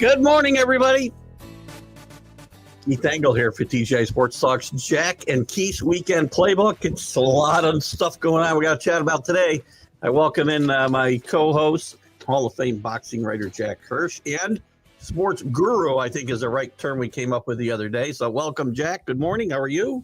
Good morning, everybody. Keith Engle here for TGI Sports Talks Jack and Keith's Weekend Playbook. It's a lot of stuff going on we got to chat about today. I welcome in my co-host, Hall of Fame boxing writer Jack Hirsch, and sports guru, I think is the right term we came up with the other day. So welcome, Jack. Good morning. How are you?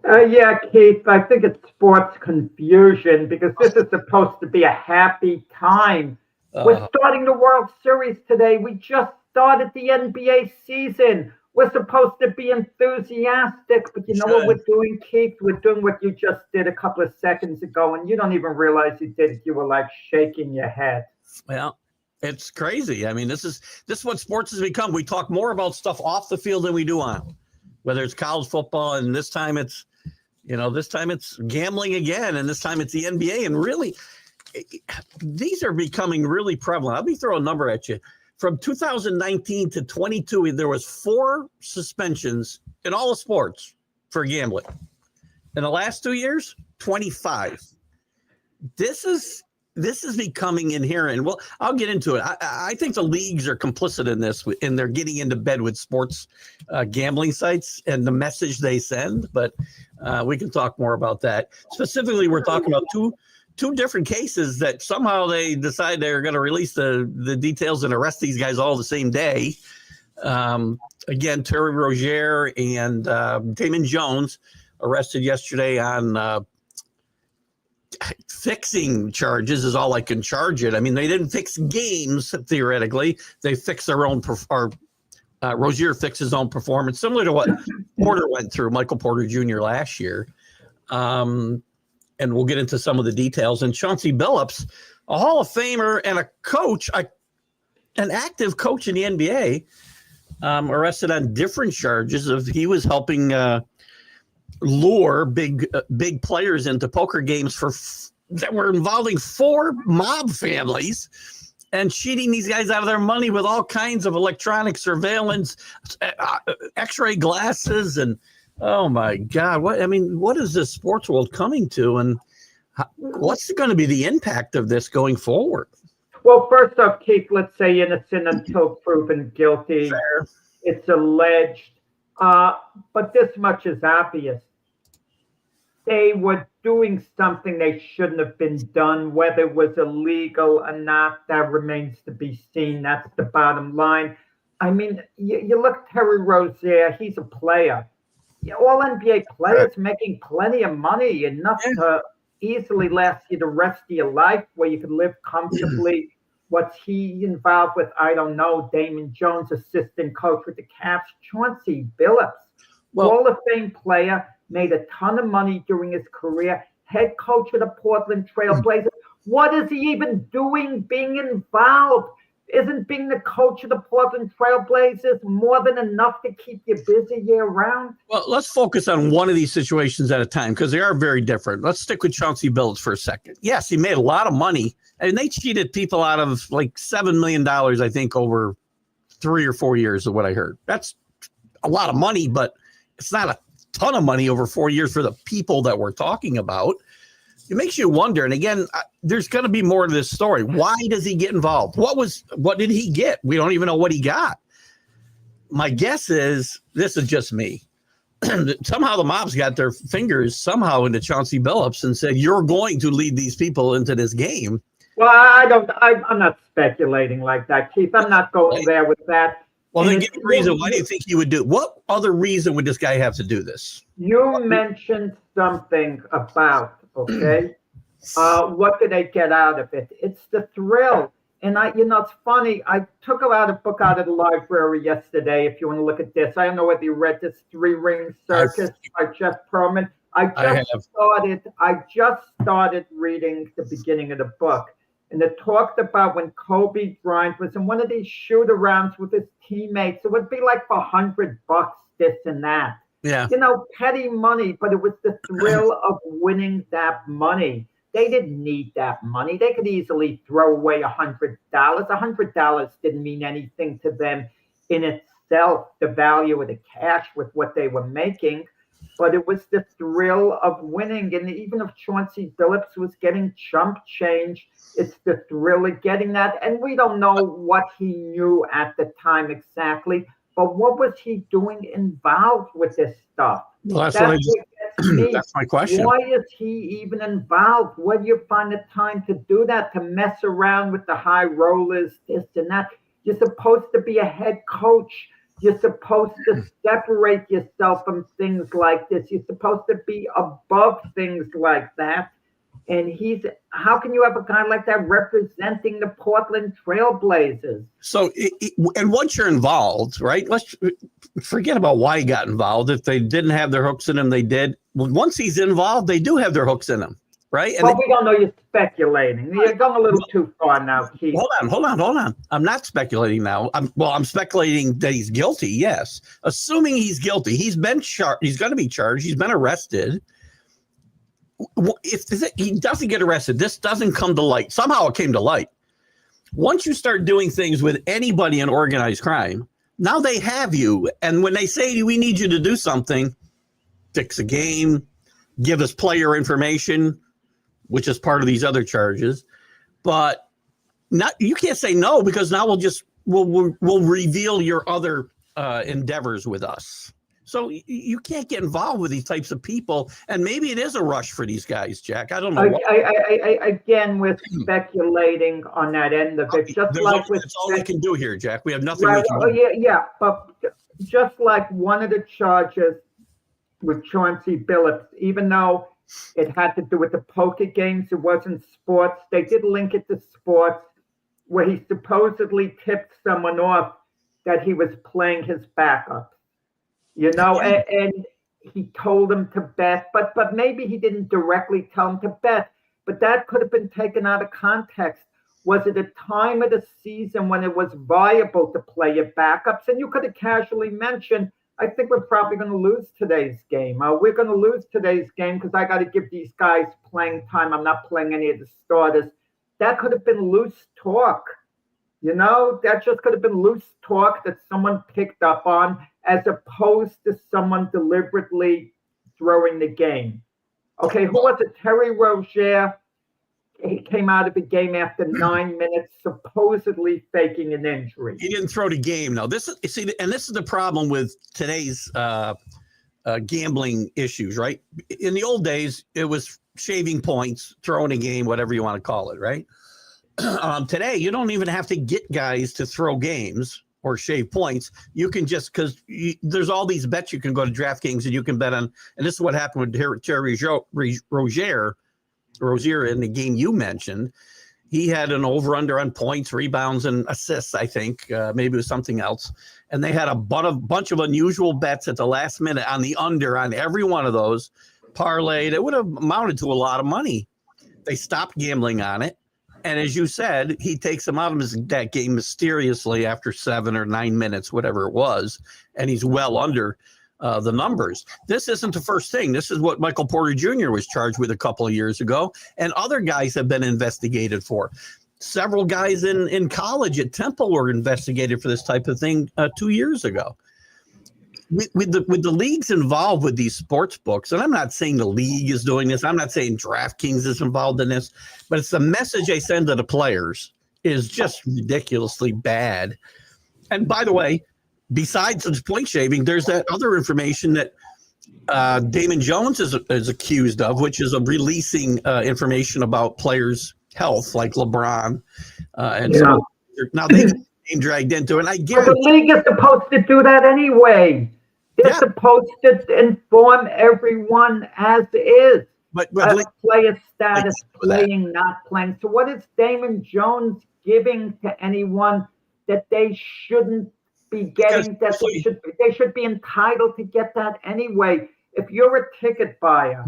Yeah, Keith, I think it's sports confusion because this is supposed to be a happy time. We're starting the World Series today. We just started the NBA season. We're supposed to be enthusiastic, but you know what we're doing, Keith? We're doing what you just did a couple of seconds ago, and you don't even realize you did it. You were like shaking your head. Well, it's crazy. I mean, this is what sports has become. We talk more about stuff off the field than we do on, whether it's college football, and this time it's gambling again, and this time it's the NBA. And really, these are becoming really prevalent. Let me throw a number at you. From 2019 to 22, there was 4 suspensions in all the sports for gambling. In the last 2 years, 25. This is becoming inherent. Well, I'll get into it. I think the leagues are complicit in this, and they're getting into bed with sports gambling sites and the message they send. But we can talk more about that. Specifically, we're talking about two different cases that somehow they decide they're going to release the details and arrest these guys all the same day. Again, Terry Rozier and Damon Jones arrested yesterday on fixing charges is all I can charge it. I mean, they didn't fix games, theoretically. They fixed their own Rozier fixed his own performance, similar to what Porter went through, Michael Porter Jr. last year. And we'll get into some of the details. And Chauncey Billups, a Hall of Famer and a coach, an active coach in the NBA, arrested on different charges of he was helping lure big players into poker games that were involving 4 mob families and cheating these guys out of their money with all kinds of electronic surveillance, X-ray glasses, and oh my God! What is this sports world coming to, and what's going to be the impact of this going forward? Well, first off, Keith, let's say innocent until proven guilty. Fair. It's alleged, but this much is obvious. They were doing something they shouldn't have been done. Whether it was illegal or not, that remains to be seen. That's the bottom line. I mean, you look at Terry Rozier, he's a player. All NBA players making plenty of money, enough to easily last you the rest of your life where you could live comfortably. What's he involved with? I don't know. Damon Jones, assistant coach with the Cavs. Chauncey Billups, Hall of Fame player, made a ton of money during his career, head coach of the Portland Trail Blazers. What is he even doing being involved? Isn't being the coach of the Portland Trail Blazers more than enough to keep you busy year round? Well, let's focus on one of these situations at a time because they are very different. Let's stick with Chauncey Billups for a second. Yes, he made a lot of money, and they cheated people out of like $7 million, I think, over 3 or 4 years of what I heard. That's a lot of money, but it's not a ton of money over 4 years for the people that we're talking about. It makes you wonder. And again, there's going to be more to this story. Why does he get involved? What did he get? We don't even know what he got. My guess is, this is just me, somehow the mobs got their fingers somehow into Chauncey Billups and said, you're going to lead these people into this game. Well, I'm not speculating like that, Keith. I'm not going there with that. Well, then give me a reason. Why do you think he would do? What other reason would this guy have to do this? You mentioned something about, what do they get out of it? It's the thrill. And it's funny. I took a book out of the library yesterday. If you want to look at this, I don't know whether you read this, 3 Ring Circus by Jeff Pearlman. I just started reading the beginning of the book. And it talked about when Kobe Bryant was in one of these shoot-arounds with his teammates. It would be like for $100, this and that. Yeah. Petty money, but it was the thrill of winning that money. They didn't need that money. They could easily throw away $100. $100 didn't mean anything to them in itself, the value of the cash with what they were making. but it was the thrill of winning. And even if Chauncey Billups was getting chump change, it's the thrill of getting that. And we don't know what he knew at the time exactly, but what was he doing involved with this stuff? Well, that's my question. Why is he even involved? Where do you find the time to do that, to mess around with the high rollers, this and that? You're supposed to be a head coach. You're supposed to separate yourself from things like this. You're supposed to be above things like that. And how can you have a guy like that representing the Portland Trailblazers? So, and once you're involved, right? Let's forget about why he got involved. If they didn't have their hooks in him, they did. Well, once he's involved, they do have their hooks in him, right? And we don't know. You're speculating. You're going a little too far now, Keith. Hold on. I'm not speculating now. I'm speculating that he's guilty. Yes, assuming he's guilty. He's been charged. He's going to be charged. He's been arrested. If he doesn't get arrested, this doesn't come to light. Somehow it came to light. Once you start doing things with anybody in organized crime, now they have you. And when they say, we need you to do something, fix a game, give us player information, which is part of these other charges. But you can't say no, because now we'll reveal your other endeavors with us. So you can't get involved with these types of people, and maybe it is a rush for these guys, Jack. I don't know. Again, we're speculating on that end of it. That's all we can do here, Jack. We have nothing we can do. Yeah, but just like one of the charges with Chauncey Billups, even though it had to do with the poker games, it wasn't sports. They did link it to sports, where he supposedly tipped someone off that he was playing his backup. And he told him to bet, but maybe he didn't directly tell him to bet, but that could have been taken out of context. Was it a time of the season when it was viable to play your backups? And you could have casually mentioned, I think we're probably going to lose today's game. We're going to lose today's game because I got to give these guys playing time. I'm not playing any of the starters. That could have been loose talk. That just could have been loose talk that someone picked up on, as opposed to someone deliberately throwing the game. Okay, who was it? Terry Rozier. He came out of the game after 9 minutes, supposedly faking an injury. He didn't throw the game. No, this is the problem with today's gambling issues, right? In the old days, it was shaving points, throwing a game, whatever you want to call it, right? Today, you don't even have to get guys to throw games or shave points. You can just, because there's all these bets you can go to DraftKings and you can bet on. And this is what happened with Terry Rozier in the game you mentioned. He had an over-under on points, rebounds, and assists, I think. Maybe it was something else. And they had a bunch of unusual bets at the last minute on the under on every one of those. Parlayed. It would have amounted to a lot of money. They stopped gambling on it. And as you said, he takes him out of that game mysteriously after 7 or 9 minutes, whatever it was, and he's well under the numbers. This isn't the first thing. This is what Michael Porter Jr. was charged with a couple of years ago, and other guys have been investigated for. Several guys in college at Temple were investigated for this type of thing 2 years ago. With the leagues involved with these sports books, and I'm not saying the league is doing this, I'm not saying DraftKings is involved in this, but it's the message they send to the players is just ridiculously bad. And by the way, besides the point shaving, there's that other information that Damon Jones is accused of, which is of releasing information about players' health, like LeBron. So now they get dragged into it. And I guarantee the league is supposed to do that anyway. They're supposed to inform everyone as is. But player status, playing, not playing. So what is Damon Jones giving to anyone that they shouldn't be getting? They should be entitled to get that anyway. If you're a ticket buyer,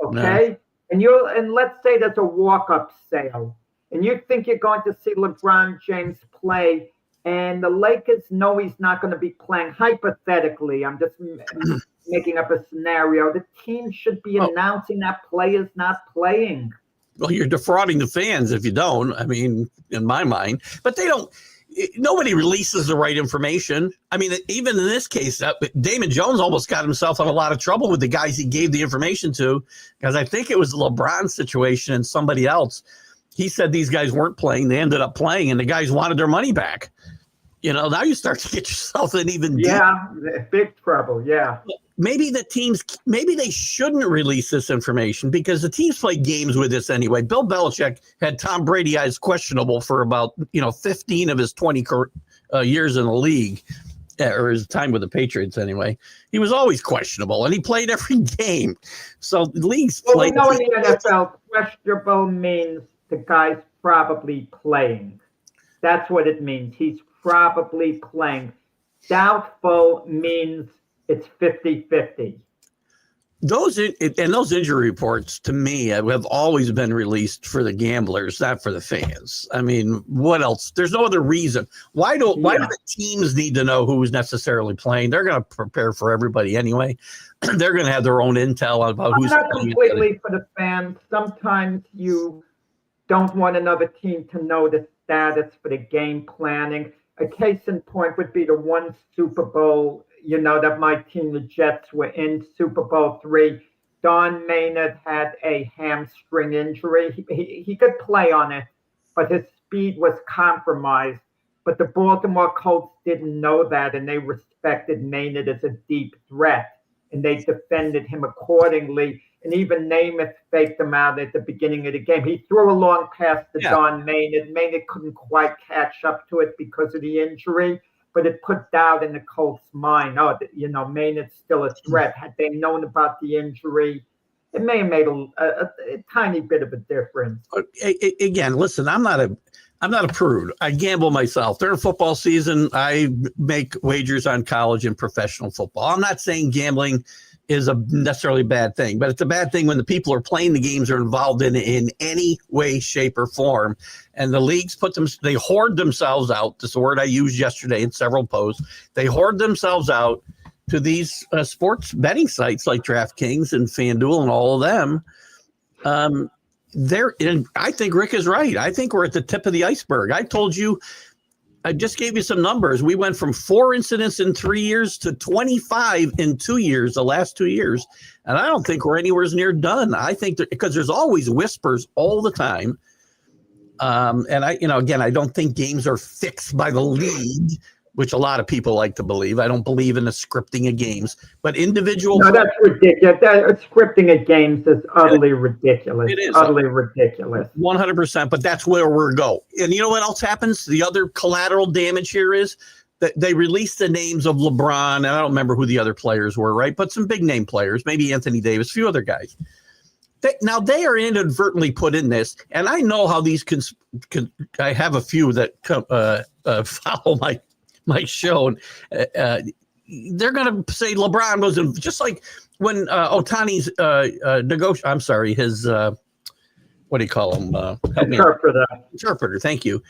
okay, and let's say there's a walk-up sale, and you think you're going to see LeBron James play, and the Lakers know he's not going to be playing. Hypothetically, I'm just making up a scenario. The team should be announcing that player's not playing. Well, you're defrauding the fans if you don't. I mean, in my mind, but they don't. nobody releases the right information. I mean, even in this case, Damon Jones almost got himself in a lot of trouble with the guys he gave the information to, because I think it was the LeBron situation and somebody else. He said these guys weren't playing. They ended up playing, and the guys wanted their money back. Now you start to get yourself in even deeper. Big trouble. Yeah. Maybe the teams, maybe they shouldn't release this information because the teams play games with this anyway. Bill Belichick had Tom Brady as questionable for about 15 of his 20 years in the league, or his time with the Patriots anyway. He was always questionable, and he played every game. So the leagues play. In the NFL, questionable means the guy's probably playing. That's what it means. He's probably playing. Doubtful means it's 50-50. Those injury reports, to me, have always been released for the gamblers, not for the fans. I mean, what else? There's no other reason. Why do the teams need to know who's necessarily playing? They're going to prepare for everybody anyway. They're going to have their own intel about who's not completely for the fans. Sometimes you don't want another team to know the status for the game planning. A case in point would be the one Super Bowl, that my team, the Jets, were in Super Bowl III. Don Maynard had a hamstring injury. He could play on it, but his speed was compromised. But the Baltimore Colts didn't know that, and they respected Maynard as a deep threat, and they defended him accordingly. And even Namath faked him out at the beginning of the game. He threw a long pass to Don Maynard. Maynard couldn't quite catch up to it because of the injury, but it put doubt in the Colts' mind. Maynard's still a threat. Had they known about the injury, it may have made a tiny bit of a difference. Again, listen, I'm not a prude. I gamble myself. During football season, I make wagers on college and professional football. I'm not saying gambling is a necessarily bad thing, but it's a bad thing when the people who are playing the games are involved in any way, shape, or form. And the leagues they hoard themselves out. This is a word I used yesterday in several posts. They hoard themselves out to these sports betting sites like DraftKings and FanDuel and all of them. And I think Rick is right. I think we're at the tip of the iceberg. I just gave you some numbers. We went from 4 incidents in 3 years to 25 in 2 years, the last 2 years. And I don't think we're anywhere near done. I think because there's always whispers all the time. And I don't think games are fixed by the league, which a lot of people like to believe. I don't believe in the scripting of games, but individual. No, that's ridiculous. Scripting of games is utterly ridiculous. It is utterly ridiculous. 100%. But that's where we're going. And you know what else happens? The other collateral damage here is that they released the names of LeBron, and I don't remember who the other players were, right? But some big name players, maybe Anthony Davis, a few other guys. Now they are inadvertently put in this, and I know how these I have a few that follow my show. They're going to say LeBron was in, just like when Otani's his what do you call him? Interpreter. Thank you.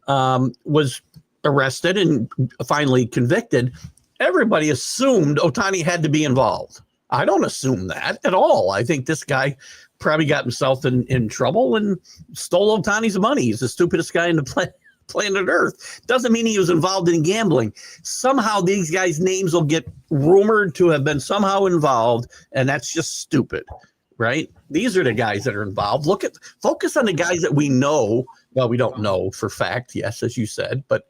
Was arrested and finally convicted. Everybody assumed Otani had to be involved. I don't assume that at all. I think this guy probably got himself in trouble and stole Otani's money. He's the stupidest guy in the planet Earth. Doesn't mean he was involved in gambling. Somehow these guys' names will get rumored to have been somehow involved, and that's just stupid, right? These are the guys that are involved. Focus on the guys that we know. Well, we don't know for fact, yes, as you said, but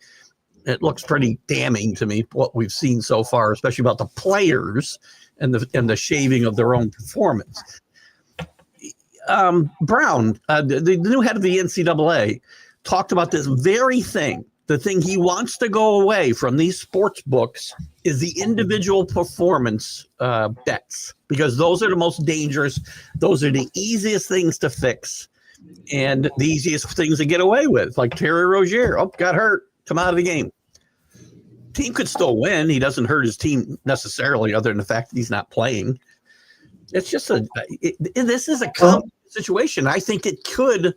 it looks pretty damning to me what we've seen so far, especially about the players and the shaving of their own performance. Brown, the new head of the NCAA, talked about this very thing. The thing he wants to go away from these sports books is the individual performance bets, because those are the most dangerous. Those are the easiest things to fix and the easiest things to get away with, like Terry Rozier. Oh, got hurt. Come out of the game. Team could still win. He doesn't hurt his team necessarily, other than the fact that he's not playing. It's just this is a common situation. I think it could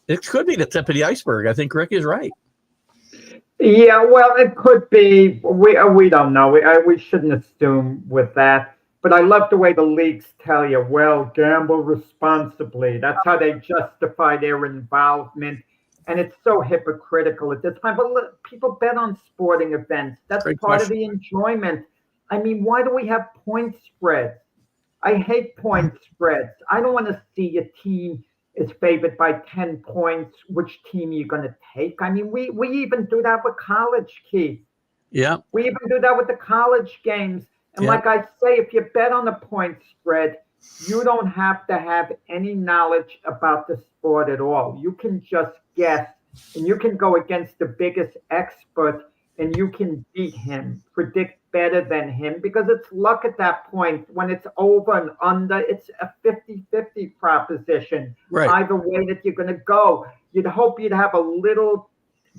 be the tip of the iceberg. I think Rick is right. Yeah, well, it could be. We don't know. We shouldn't assume with that. But I love the way the leagues tell you, well, gamble responsibly. That's how they justify their involvement. And it's so hypocritical at this point. But look, people bet on sporting events. That's Great part question. of the enjoyment. I mean, why do we have point spreads? I hate point spreads. I don't want to see a team is favored by 10 points. Which team you're going to take? I mean, we even do that with college, Keith. Yeah. We even do that with the college games. And Yeah. like I say, if you bet on a point spread, you don't have to have any knowledge about the sport at all. You can just guess, and you can go against the biggest expert, and you can beat him, predict better than him, because it's luck at that point. When it's over and under, it's a 50-50 proposition. Right. Either way that you're going to go. You'd hope you'd have a little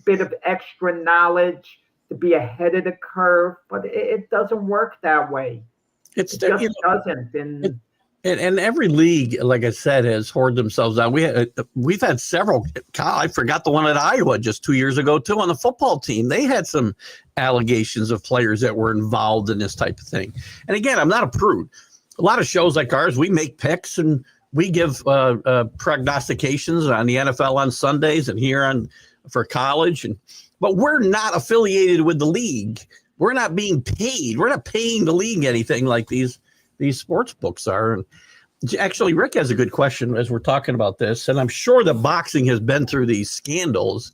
bit of extra knowledge to be ahead of the curve, but it doesn't work that way. It just doesn't. And every league, like I said, has hoarded themselves out. We've had several. I forgot the one at Iowa just 2 years ago too on the football team. They had some allegations of players that were involved in this type of thing. And again, I'm not a prude. A lot of shows like ours, we make picks and we give prognostications on the NFL on Sundays and here for college. But we're not affiliated with the league. We're not being paid. We're not paying the league anything like these sports books are. And actually, Rick has a good question as we're talking about this. And I'm sure that boxing has been through these scandals.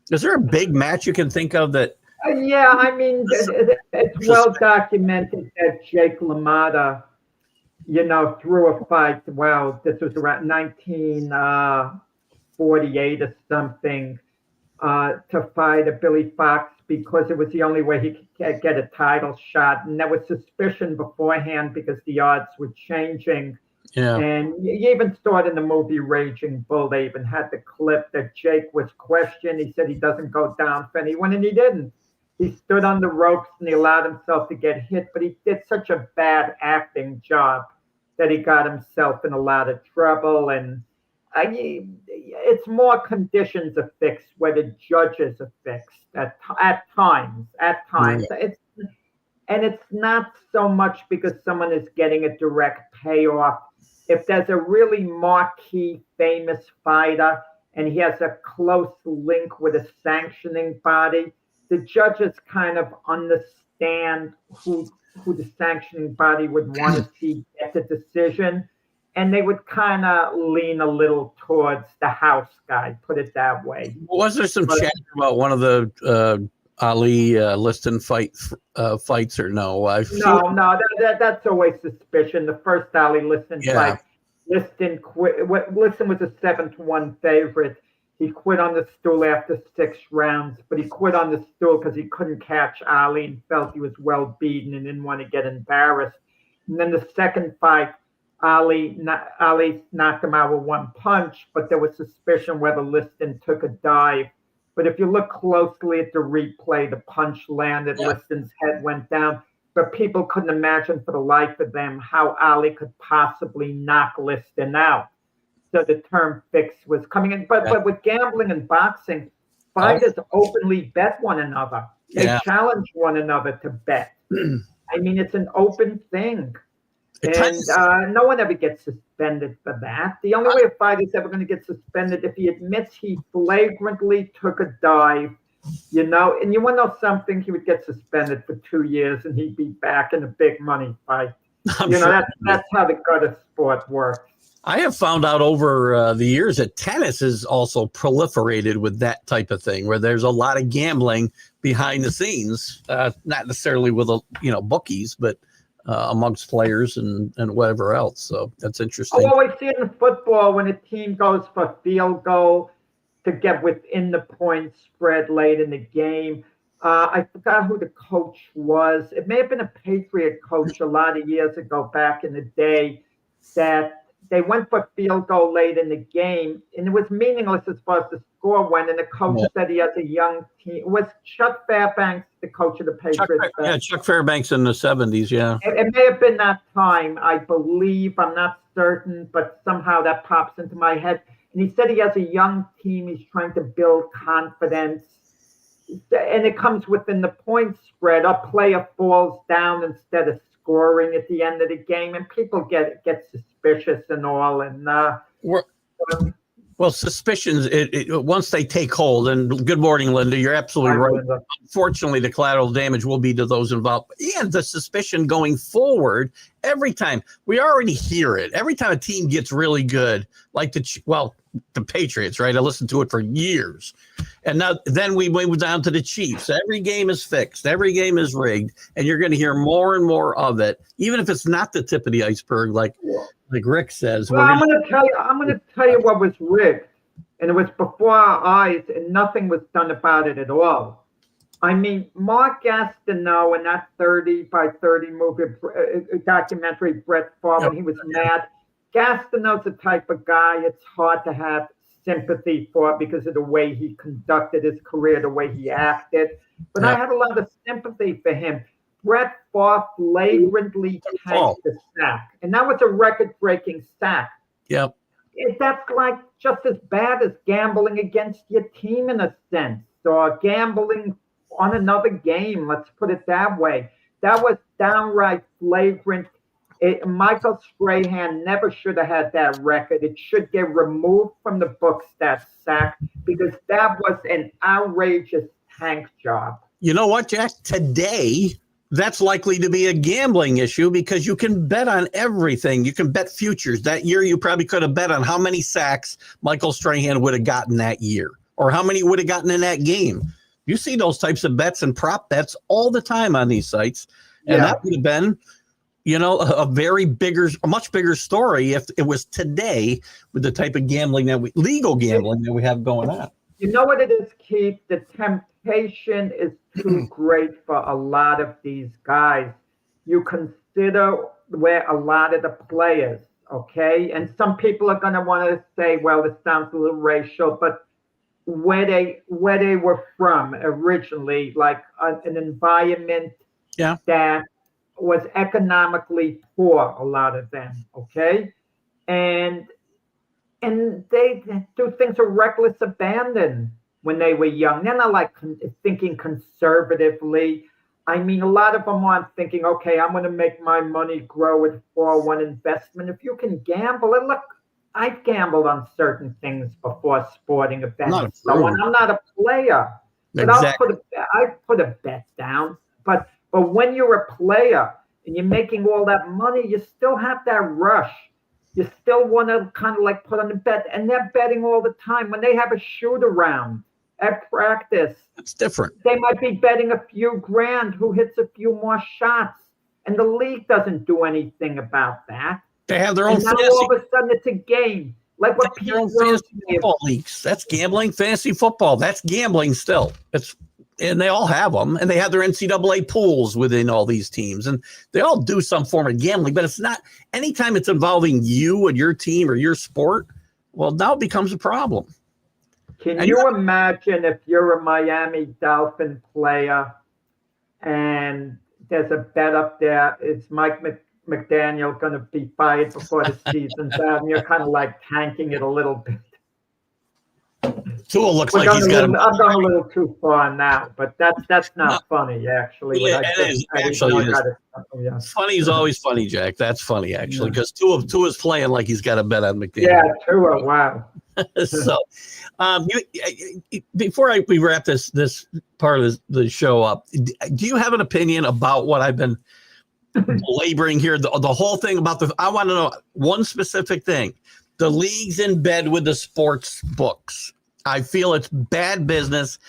Is there a big match you can think of that? Yeah, I mean, it's well documented that Jake LaMotta, threw a fight. Well, this was around 1948 or something. To fight a Billy Fox because it was the only way he could get a title shot. And there was suspicion beforehand because the odds were changing. Yeah. And you even saw it in the movie Raging Bull. They even had the clip that Jake was questioned. He said he doesn't go down for anyone, and he didn't. He stood on the ropes and he allowed himself to get hit, but he did such a bad acting job that he got himself in a lot of trouble. And it's more conditions affixed where the judges are fixed at times. Right. It's not so much because someone is getting a direct payoff. If there's a really marquee, famous fighter and he has a close link with a sanctioning body, the judges kind of understand who the sanctioning body would want to see get the decision. And they would kind of lean a little towards the house guy, put it that way. Was there some chat about one of the Ali Liston fights or no? No, that's always suspicion. The first Ali Liston fight, Liston quit. Liston was a 7-1 favorite. He quit on the stool after 6 rounds, but he quit on the stool because he couldn't catch Ali and felt he was well beaten and didn't want to get embarrassed. And then the second fight, Ali knocked him out with 1 punch, but there was suspicion whether Liston took a dive. But if you look closely at the replay, the punch landed, Liston's head went down. But people couldn't imagine for the life of them how Ali could possibly knock Liston out. So the term fix was coming in. But with gambling and boxing, fighters openly bet one another. They challenge one another to bet. I mean, it's an open thing. And no one ever gets suspended for that. The only way a fighter is ever going to get suspended if he admits he flagrantly took a dive, and you want to know something, he would get suspended for 2 years and he'd be back in a big money fight. That's how the gut of sport works. I have found out over the years that tennis is also proliferated with that type of thing, where there's a lot of gambling behind the scenes, not necessarily with bookies, but amongst players and whatever else. So that's interesting. I always see it in football when a team goes for field goal to get within the point spread late in the game. I forgot who the coach was. It may have been a Patriot coach a lot of years ago back in the day that they went for field goal late in the game, and it was meaningless as far as the score went. And the coach said he has a young team. Was Chuck Fairbanks the coach of the Patriots? Chuck Fairbanks in the 70s, yeah. It may have been that time, I believe. I'm not certain, but somehow that pops into my head. And he said he has a young team. He's trying to build confidence. And it comes within the point spread. A player falls down instead of scoring at the end of the game, and people get suspicious and all. And Well, suspicions, once they take hold, and good morning, Linda, you're absolutely right. Unfortunately, the collateral damage will be to those involved. And the suspicion going forward, every time, we already hear it. Every time a team gets really good, like the Patriots, right? I listened to it for years. And now then we move down to the Chiefs. Every game is fixed. Every game is rigged. And you're going to hear more and more of it, even if it's not the tip of the iceberg, like Rick says. Well, I'm going to tell you what was rigged, and it was before our eyes, and nothing was done about it at all. I mean, Mark Gastineau in that 30 by 30 movie documentary, Brett Favre, when he was mad. Gastineau's the type of guy it's hard to have sympathy for because of the way he conducted his career, the way he acted. But I had a lot of sympathy for him. Brett Favre flagrantly tanked the sack, and that was a record-breaking sack. Yep. That's like just as bad as gambling against your team in a sense, or gambling on another game. Let's put it that way. That was downright flagrant. Michael Strahan never should have had that record. It should get removed from the books, that sack, because that was an outrageous tank job. You know what, Jack? Today, that's likely to be a gambling issue because you can bet on everything. You can bet futures. That year, you probably could have bet on how many sacks Michael Strahan would have gotten that year or how many would have gotten in that game. You see those types of bets and prop bets all the time on these sites. And that would have been, a much bigger story if it was today with the type of gambling legal gambling that we have going on. You know what it is, Keith? The temptation is too great for a lot of these guys. You consider where a lot of the players, okay? And some people are going to want to say, well, this sounds a little racial, but where they were from originally, like an environment that was economically poor, a lot of them, okay? And they do things with reckless abandon when they were young. They're not like thinking conservatively. I mean, a lot of them aren't thinking, okay, I'm going to make my money grow with 401 investment. If you can gamble, and look, I've gambled on certain things before sporting events. So I'm not a player, but I put a bet down. But when you're a player and you're making all that money, you still have that rush. You still want to kind of like put on the bet, and they're betting all the time. When they have a shoot around at practice, it's different. They might be betting a few grand who hits a few more shots, and the league doesn't do anything about that. They have their own. And now all of a sudden it's a game, like what people fantasy football leagues. That's gambling. Fantasy football. That's gambling still. And they all have them, and they have their NCAA pools within all these teams, and they all do some form of gambling, but it's not anytime it's involving you and your team or your sport. Well, now it becomes a problem. Can you imagine if you're a Miami Dolphin player and there's a bet up there, is Mike McDaniel going to be fired before the season's out, and you're kind of like tanking it a little bit? Tua looks like he's got. I'm going a little too far now, but that's not funny actually. Yeah, it is. Actually, funny is always funny, Jack. That's funny actually, because Tua's playing like he's got a bet on McDaniel. Yeah, Tua. Wow. So, before we wrap this part of the show up, do you have an opinion about what I've been laboring here? The whole thing about I want to know one specific thing. The league's in bed with the sports books. I feel it's bad business.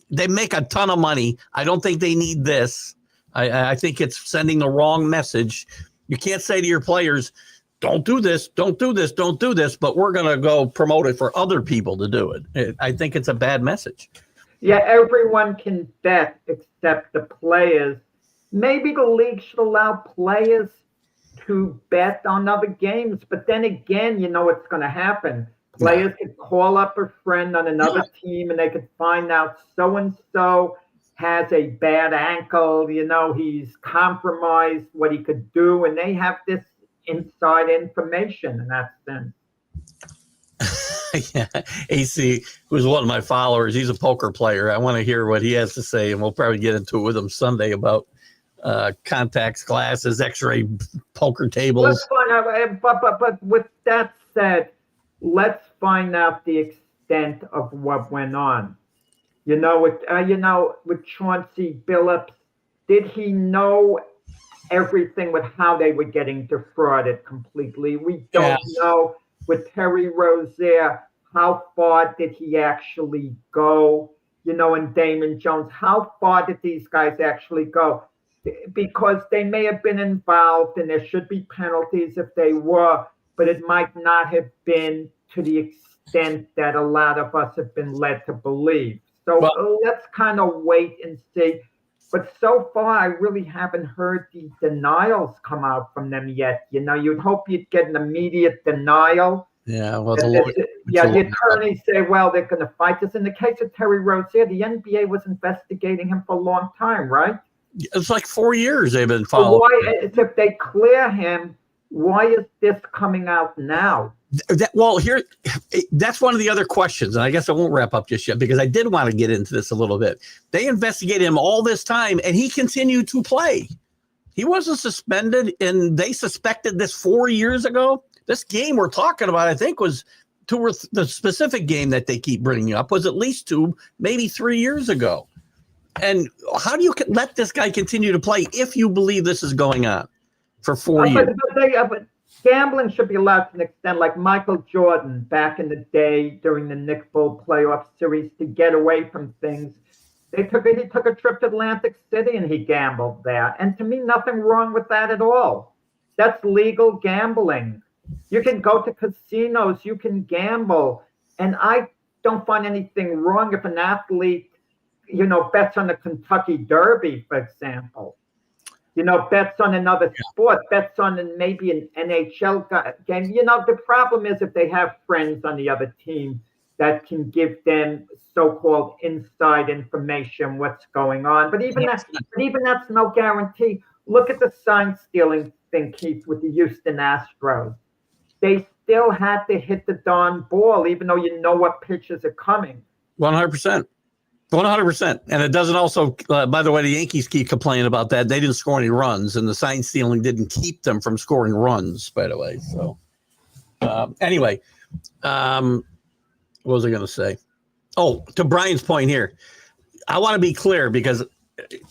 They make a ton of money. I don't think they need this. I think it's sending the wrong message. You can't say to your players, don't do this, don't do this, don't do this, but we're going to go promote it for other people to do it. I think it's a bad message. Yeah, everyone can bet except the players. Maybe the league should allow players to bet on other games, but then again, you know what's going to happen. Players could call up a friend on another team, and they could find out so-and-so has a bad ankle, he's compromised what he could do, and they have this inside information in that sense. Yeah, AC, who's one of my followers, he's a poker player. I want to hear what he has to say, and we'll probably get into it with him Sunday about contacts, glasses, X-ray poker tables. But with that said, let's find out the extent of what went on. With Chauncey Billups, did he know everything with how they were getting defrauded completely? We don't know. With Terry Rozier, how far did he actually go? And Damon Jones, how far did these guys actually go? Because they may have been involved and there should be penalties if they were, but it might not have been to the extent that a lot of us have been led to believe. So let's kind of wait and see. But so far, I really haven't heard the denials come out from them yet. You'd hope you'd get an immediate denial. Yeah, well, the attorneys say, well, they're going to fight this. In the case of Terry Rozier, the NBA was investigating him for a long time, right? It's like 4 years they've been following. So if they clear him, why is this coming out now? That's one of the other questions, and I guess I won't wrap up just yet because I did want to get into this a little bit. They investigated him all this time, and he continued to play. He wasn't suspended, and they suspected this 4 years ago. This game we're talking about, I think, was the specific game that they keep bringing up was at least 2, maybe 3 years ago. And how do you let this guy continue to play if you believe this is going on for 4 years? But gambling should be allowed to an extent, like Michael Jordan back in the day during the Knick Bull playoff series to get away from things. He took a trip to Atlantic City and he gambled there. And to me, nothing wrong with that at all. That's legal gambling. You can go to casinos, you can gamble. And I don't find anything wrong if an athlete, bets on the Kentucky Derby, for example. Bets on another sport, bets on maybe an NHL game. The problem is if they have friends on the other team that can give them so-called inside information, what's going on. But even that's no guarantee. Look at the sign stealing thing, Keith, with the Houston Astros. They still had to hit the darn ball, even though you know what pitches are coming. 100%. 100%. And it doesn't also, by the way, the Yankees keep complaining about that. They didn't score any runs, and the sign stealing didn't keep them from scoring runs, by the way. So, anyway, what was I going to say? Oh, to Brian's point here, I want to be clear because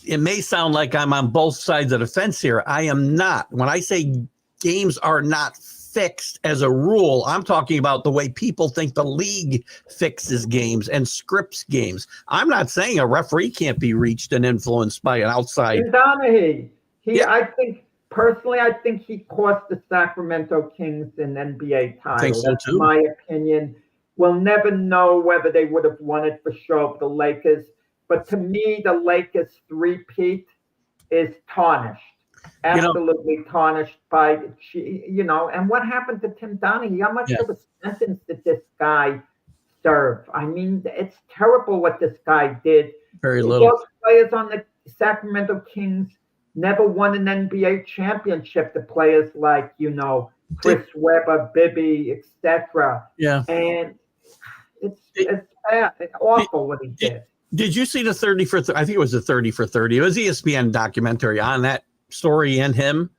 it may sound like I'm on both sides of the fence here. I am not. When I say games are not fixed as a rule, I'm talking about the way people think the league fixes games and scripts games. I'm not saying a referee can't be reached and influenced by an outside. Donahue, I think he cost the Sacramento Kings an NBA title. That's my opinion. We'll never know whether they would have won it for sure for the Lakers. But to me, the Lakers three-peat is tarnished. Absolutely tarnished by, and what happened to Tim Donahue? How much of a sentence did this guy serve? I mean, it's terrible what this guy did. Very little. Those players on the Sacramento Kings never won an NBA championship. The players like, Chris Webber, Bibby, etc. Yeah. And it's bad. It's awful what he did. Did you see the 30 for 30? I think it was the 30 for 30. It was ESPN documentary on that story and him,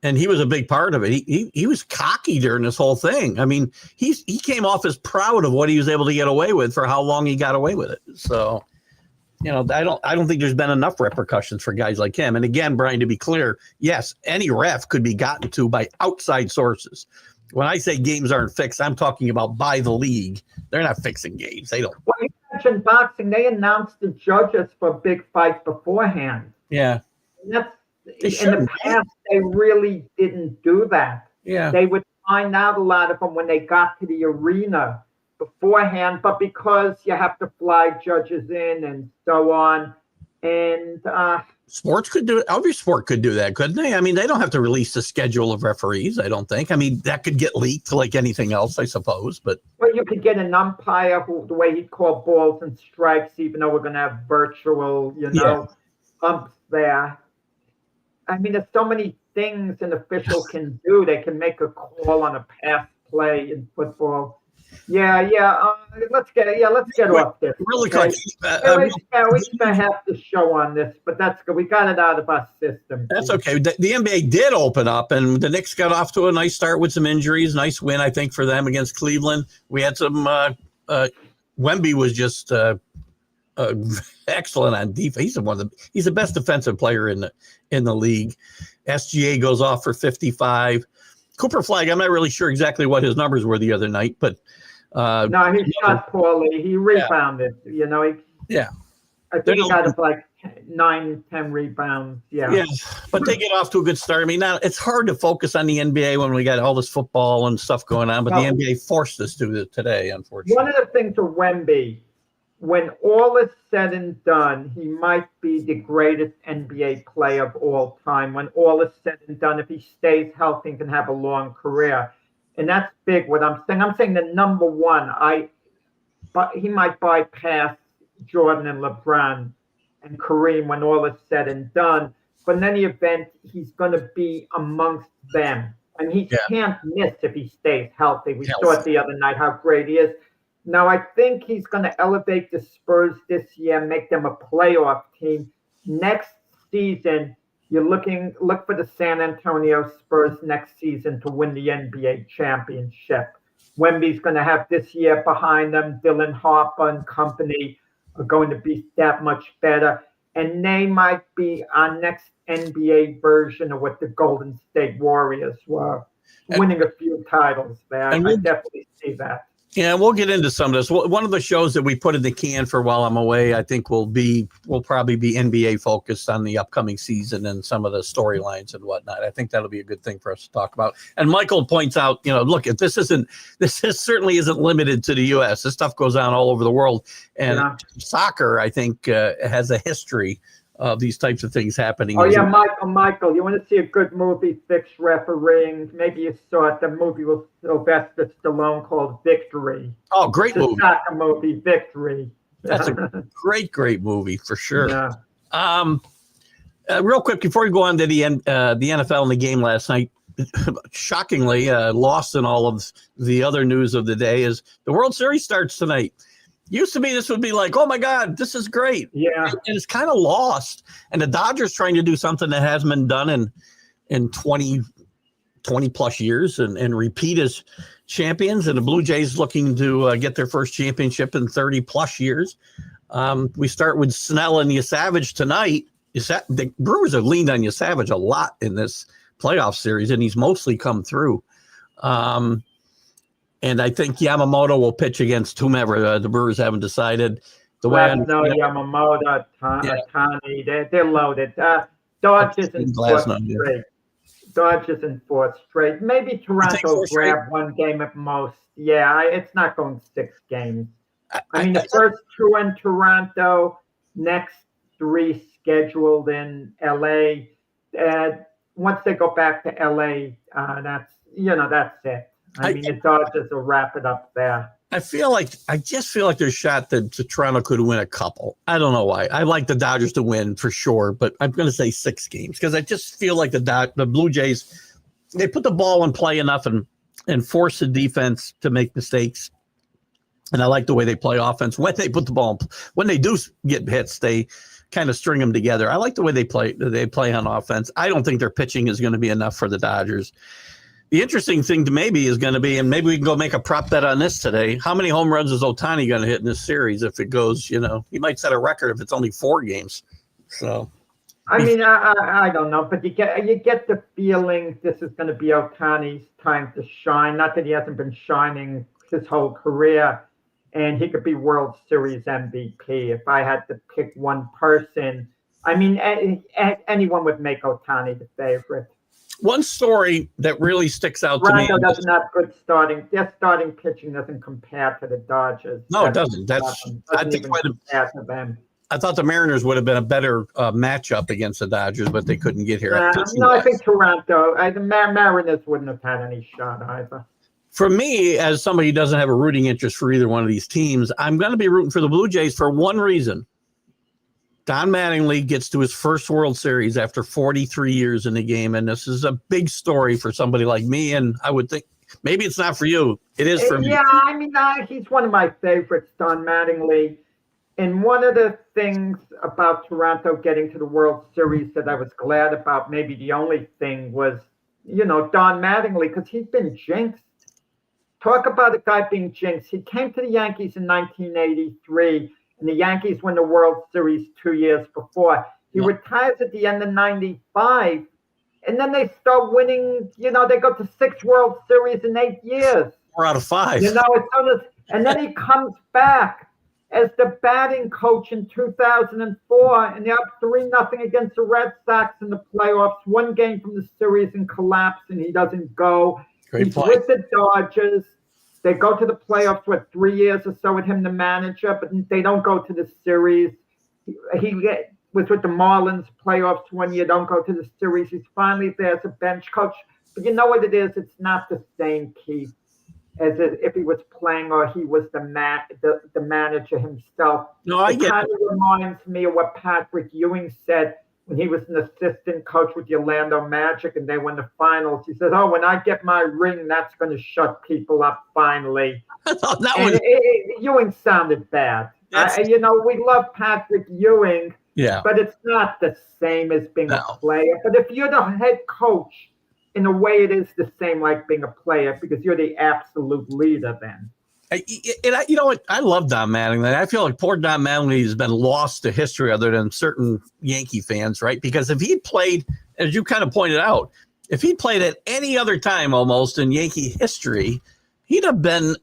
and he was a big part of it. He was cocky during this whole thing. I mean, he came off as proud of what he was able to get away with for how long he got away with it. So, I don't think there's been enough repercussions for guys like him. And again, Brian, to be clear, yes, any ref could be gotten to by outside sources. When I say games aren't fixed, I'm talking about by the league. They're not fixing games. They don't. Well, you mentioned boxing. They announced the judges for big fights beforehand. Yeah. And in the past, they really didn't do that. Yeah. They would find out a lot of them when they got to the arena beforehand, but because you have to fly judges in and so on, and sports could do it. Every sport could do that, couldn't they? I mean, they don't have to release the schedule of referees, I don't think. I mean, that could get leaked like anything else, I suppose. But you could get an umpire the way he'd call balls and strikes, even though we're going to have virtual, umps there. I mean, there's so many things an official can do. They can make a call on a pass play in football. Yeah. Let's get off this. Really okay? quick. We spent half the show on this, but that's good. We got it out of our system. That's okay. The NBA did open up, and the Knicks got off to a nice start with some injuries. Nice win, I think, for them against Cleveland. We had some. Wemby was just excellent on defense. He's the best defensive player in the league. SGA goes off for 55. Cooper Flag, I'm not really sure exactly what his numbers were the other night, but no, he shot poorly. He rebounded. Yeah. I think he got like 9, 10 rebounds. Yeah, but they get off to a good start. I mean, now it's hard to focus on the NBA when we got all this football and stuff going on, but the NBA forced us to it today, unfortunately. One of the things to Wemby, when all is said and done, he might be the greatest NBA player of all time. When all is said and done, if he stays healthy and can have a long career. And that's big what I'm saying. I'm saying the number one, but he might bypass Jordan and LeBron and Kareem when all is said and done. But in any event, he's going to be amongst them. And he can't miss if he stays healthy. We saw it the other night how great he is. Now, I think he's going to elevate the Spurs this year, make them a playoff team. Next season, look for the San Antonio Spurs next season to win the NBA championship. Wemby's going to have this year behind them. Dylan Harper and company are going to be that much better. And they might be our next NBA version of what the Golden State Warriors were, winning a few titles there. I definitely see that. Yeah, we'll get into some of this. One of the shows that we put in the can for while I'm away, I think will probably be NBA focused on the upcoming season and some of the storylines and whatnot. I think that'll be a good thing for us to talk about. And Michael points out, look, this certainly isn't limited to the U.S. This stuff goes on all over the world. And soccer, I think, has a history of these types of things happening. Oh, yeah, Michael, you want to see a good movie, fixed refereeing? Maybe you saw it, the movie with Sylvester Stallone called Victory. Oh, great movie. Soccer movie, Victory. That's a great movie for sure. Yeah. Real quick, before we go on to the NFL and the game last night, shockingly, lost in all of the other news of the day is the World Series starts tonight. Used to be this would be like, oh my God, this is great. Yeah. And it's kind of lost. And the Dodgers trying to do something that hasn't been done in 20 plus years and repeat as champions. And the Blue Jays looking to get their first championship in 30 plus years. We start with Snell and Yasavage tonight. The Brewers have leaned on Yasavage a lot in this playoff series, and he's mostly come through. And I think Yamamoto will pitch against whomever. The Brewers haven't decided. Yamamoto, Tani, they're loaded. Dodgers in fourth straight. Dodgers in fourth straight. Maybe Toronto grab one game at most. Yeah, it's not going 6 games. I mean, the first 2 in Toronto, next 3 scheduled in LA. Once they go back to LA, that's it. I mean, the Dodgers will wrap it up there. I just feel like there's a shot that Toronto could win a couple. I don't know why. I like the Dodgers to win for sure, but I'm going to say 6 games because I just feel like the Blue Jays, they put the ball in play enough and force the defense to make mistakes. And I like the way they play offense. When they put the ball, when they do get hits, they kind of string them together. I like the way they play on offense. I don't think their pitching is going to be enough for the Dodgers. The interesting thing to maybe is going to be, and maybe we can go make a prop bet on this today. How many home runs is Ohtani going to hit in this series? If it goes, he might set a record if it's only 4 games. So, I mean, I don't know, but you get the feeling this is going to be Ohtani's time to shine. Not that he hasn't been shining his whole career, and he could be World Series MVP. If I had to pick one person, I mean, anyone would make Ohtani the favorite. One story that really sticks out to me. Toronto doesn't have good starting. Their starting pitching doesn't compare to the Dodgers. No, it doesn't. I thought the Mariners would have been a better matchup against the Dodgers, but they couldn't get here. I think Toronto. The Mariners wouldn't have had any shot either. For me, as somebody who doesn't have a rooting interest for either one of these teams, I'm going to be rooting for the Blue Jays for one reason. Don Mattingly gets to his first World Series after 43 years in the game, and this is a big story for somebody like me. And I would think Maybe it's not for you. It is for me. Yeah, I mean, he's one of my favorites, Don Mattingly. And one of the things about Toronto getting to the World Series that I was glad about, maybe the only thing, was, Don Mattingly, because he's been jinxed. Talk about a guy being jinxed. He came to the Yankees in 1983, and the Yankees won the World Series 2 years before. He retires at the end of 95, and then they start winning. They go to 6 World Series in 8 years. 4 out of 5. And then he comes back as the batting coach in 2004, and they're up 3-0 against the Red Sox in the playoffs. 1 game from the series and collapse, and he doesn't go. He's with the Dodgers. They go to the playoffs, 3 years or so with him, the manager, but they don't go to the series. He was with the Marlins playoffs 1 year, don't go to the series. He's finally there as a bench coach. But you know what it is? It's not the same, Keith, as if he was playing or he was the manager himself. No, I get it. It kind of reminds me of what Patrick Ewing said when he was an assistant coach with the Orlando Magic and they won the finals. He said, when I get my ring, that's going to shut people up finally. Ewing sounded bad. We love Patrick Ewing, but it's not the same as being a player. But if you're the head coach, in a way, it is the same like being a player because you're the absolute leader then. You know what? I love Don Mattingly. I feel like poor Don Mattingly has been lost to history other than certain Yankee fans, right? Because if he played, as you kind of pointed out, if he played at any other time almost in Yankee history, he'd have been,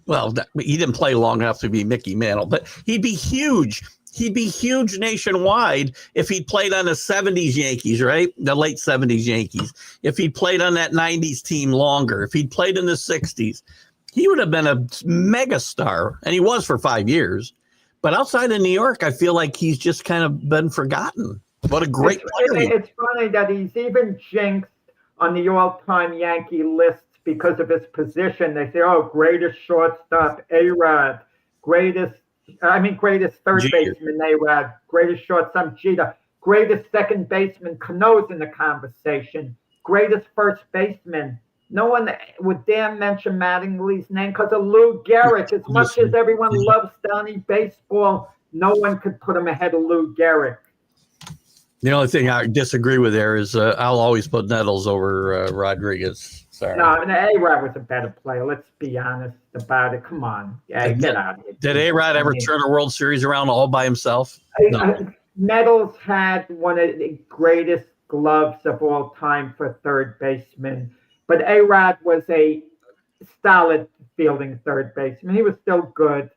well, he didn't play long enough to be Mickey Mantle, but he'd be huge. He'd be huge nationwide if he'd played on the 70s Yankees, right? The late 70s Yankees. If he'd played on that 90s team longer, if he'd played in the 60s, he would have been a megastar, and he was for 5 years. But outside of New York, I feel like he's just kind of been forgotten. What a great player. It's funny that he's even jinxed on the all-time Yankee lists because of his position. They say, greatest shortstop, A-Rod, greatest third baseman, A-Rod, greatest shortstop, Jeter, greatest second baseman, Cano's in the conversation, greatest first baseman. No one would dare mention Mattingly's name because of Lou Gehrig. As much as everyone loves Donnie baseball, no one could put him ahead of Lou Gehrig. The only thing I disagree with there is I'll always put Nettles over Rodriguez. Sorry. No, A-Rod was a better player. Let's be honest about it. Come on. Get out of here. Did A-Rod ever turn a World Series around all by himself? No. Nettles had one of the greatest gloves of all time for third baseman. But A-Rod was a solid fielding third baseman. He was still good.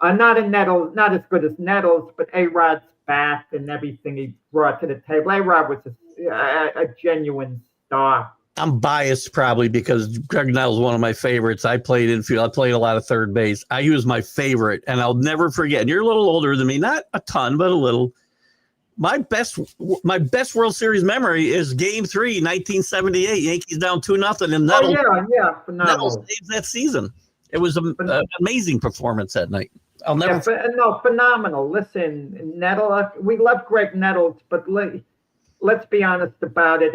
Not as good as Nettles, but A-Rod's bat and everything he brought to the table. A-Rod was a genuine star. I'm biased probably because Greg Nettles is one of my favorites. I played infield. I played a lot of third base. He was my favorite, and I'll never forget. And you're a little older than me, not a ton, but a little. My best World Series memory is Game 3, 1978. Yankees down 2-0, and Nettles, phenomenal. Nettles saved that season. It was an amazing performance that night. I'll never. Phenomenal. Listen, Nettles. We love Greg Nettles, but let's be honest about it.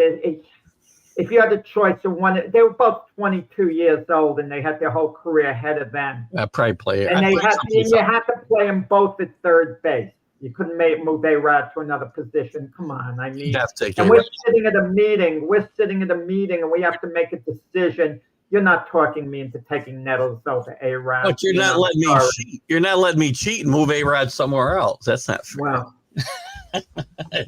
If you had a choice of one, they were both 22 years old, and they had their whole career ahead of them. I probably play. And you had to play them both at third base. You couldn't move A-Rod to another position. Come on, I mean, and we're sitting at a meeting. And we have to make a decision. You're not talking me into taking Nettles over A-Rod. But you're not letting me cheat. You're not letting me cheat and move A-Rod somewhere else. That's not fair. Well,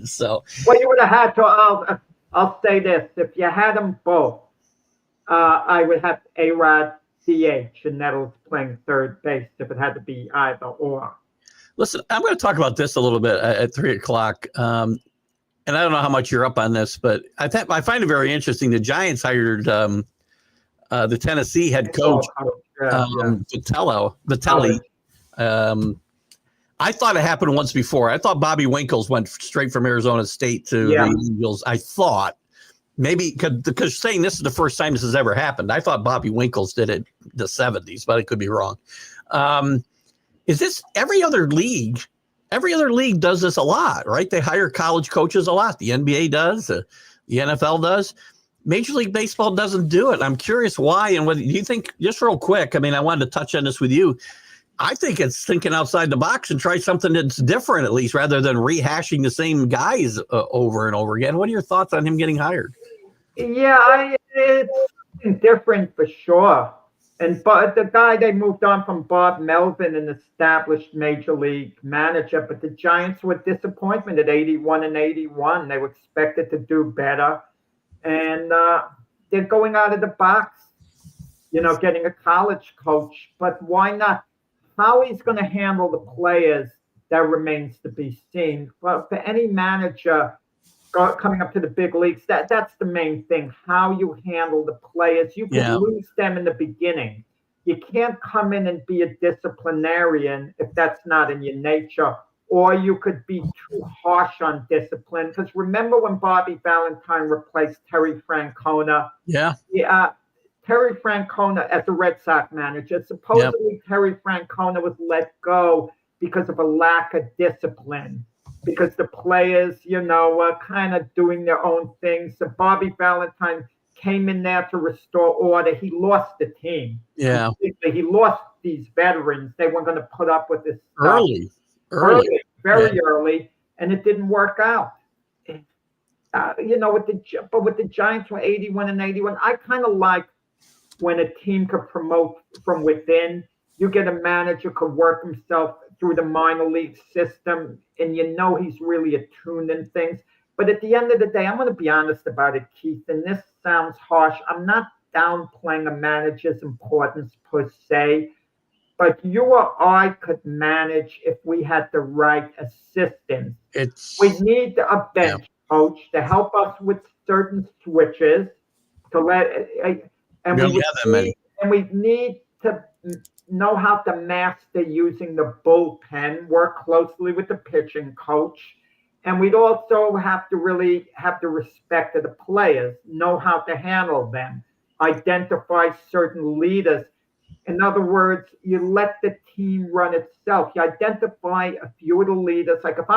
so. Well, you would have had to. I'll say this: if you had them both, I would have A-Rod DH and Nettles playing third base if it had to be either or. Listen, I'm going to talk about this a little bit at 3:00. And I don't know how much you're up on this, but I find it very interesting. The Giants hired the Tennessee head coach, Vitelli. I thought it happened once before. I thought Bobby Winkles went straight from Arizona State to the Angels. I thought maybe because saying this is the first time this has ever happened. I thought Bobby Winkles did it in the 70s, but I could be wrong. Is this every other league? Every other league does this a lot, right? They hire college coaches a lot. The NBA does, the NFL does. Major League Baseball doesn't do it. I'm curious why, and whether you think, just real quick, I mean, I wanted to touch on this with you. I think it's thinking outside the box and try something that's different, at least, rather than rehashing the same guys over and over again. What are your thoughts on him getting hired? Yeah, it's different for sure. But the guy, they moved on from Bob Melvin, an established major league manager, but the Giants were disappointment at 81 and 81. They were expected to do better. And they're going out of the box, getting a college coach. But why not? How he's going to handle the players, that remains to be seen. But for any manager coming up to the big leagues, that's the main thing, how you handle the players. You can lose them in the beginning. You can't come in and be a disciplinarian if that's not in your nature, or you could be too harsh on discipline. Because remember when Bobby Valentine replaced Terry Francona? Yeah. Terry Francona as a Red Sox manager, supposedly Terry Francona was let go because of a lack of discipline, because the players, were kind of doing their own things. So Bobby Valentine came in there to restore order. He lost the team. Yeah. He lost these veterans. They weren't going to put up with this stuff. Early, very early, and it didn't work out. With the Giants were 81 and 81. I kind of like when a team could promote from within. You get a manager could work himself through the minor league system, and he's really attuned in things. But at the end of the day, I'm going to be honest about it, Keith, and this sounds harsh. I'm not downplaying a manager's importance per se, but you or I could manage if we had the right assistance. We need a bench coach to help us with certain switches, and we need to know how to master using the bullpen, work closely with the pitching coach. And we'd also have to really have the respect of the players, know how to handle them, identify certain leaders. In other words, you let the team run itself. You identify a few of the leaders. Like if I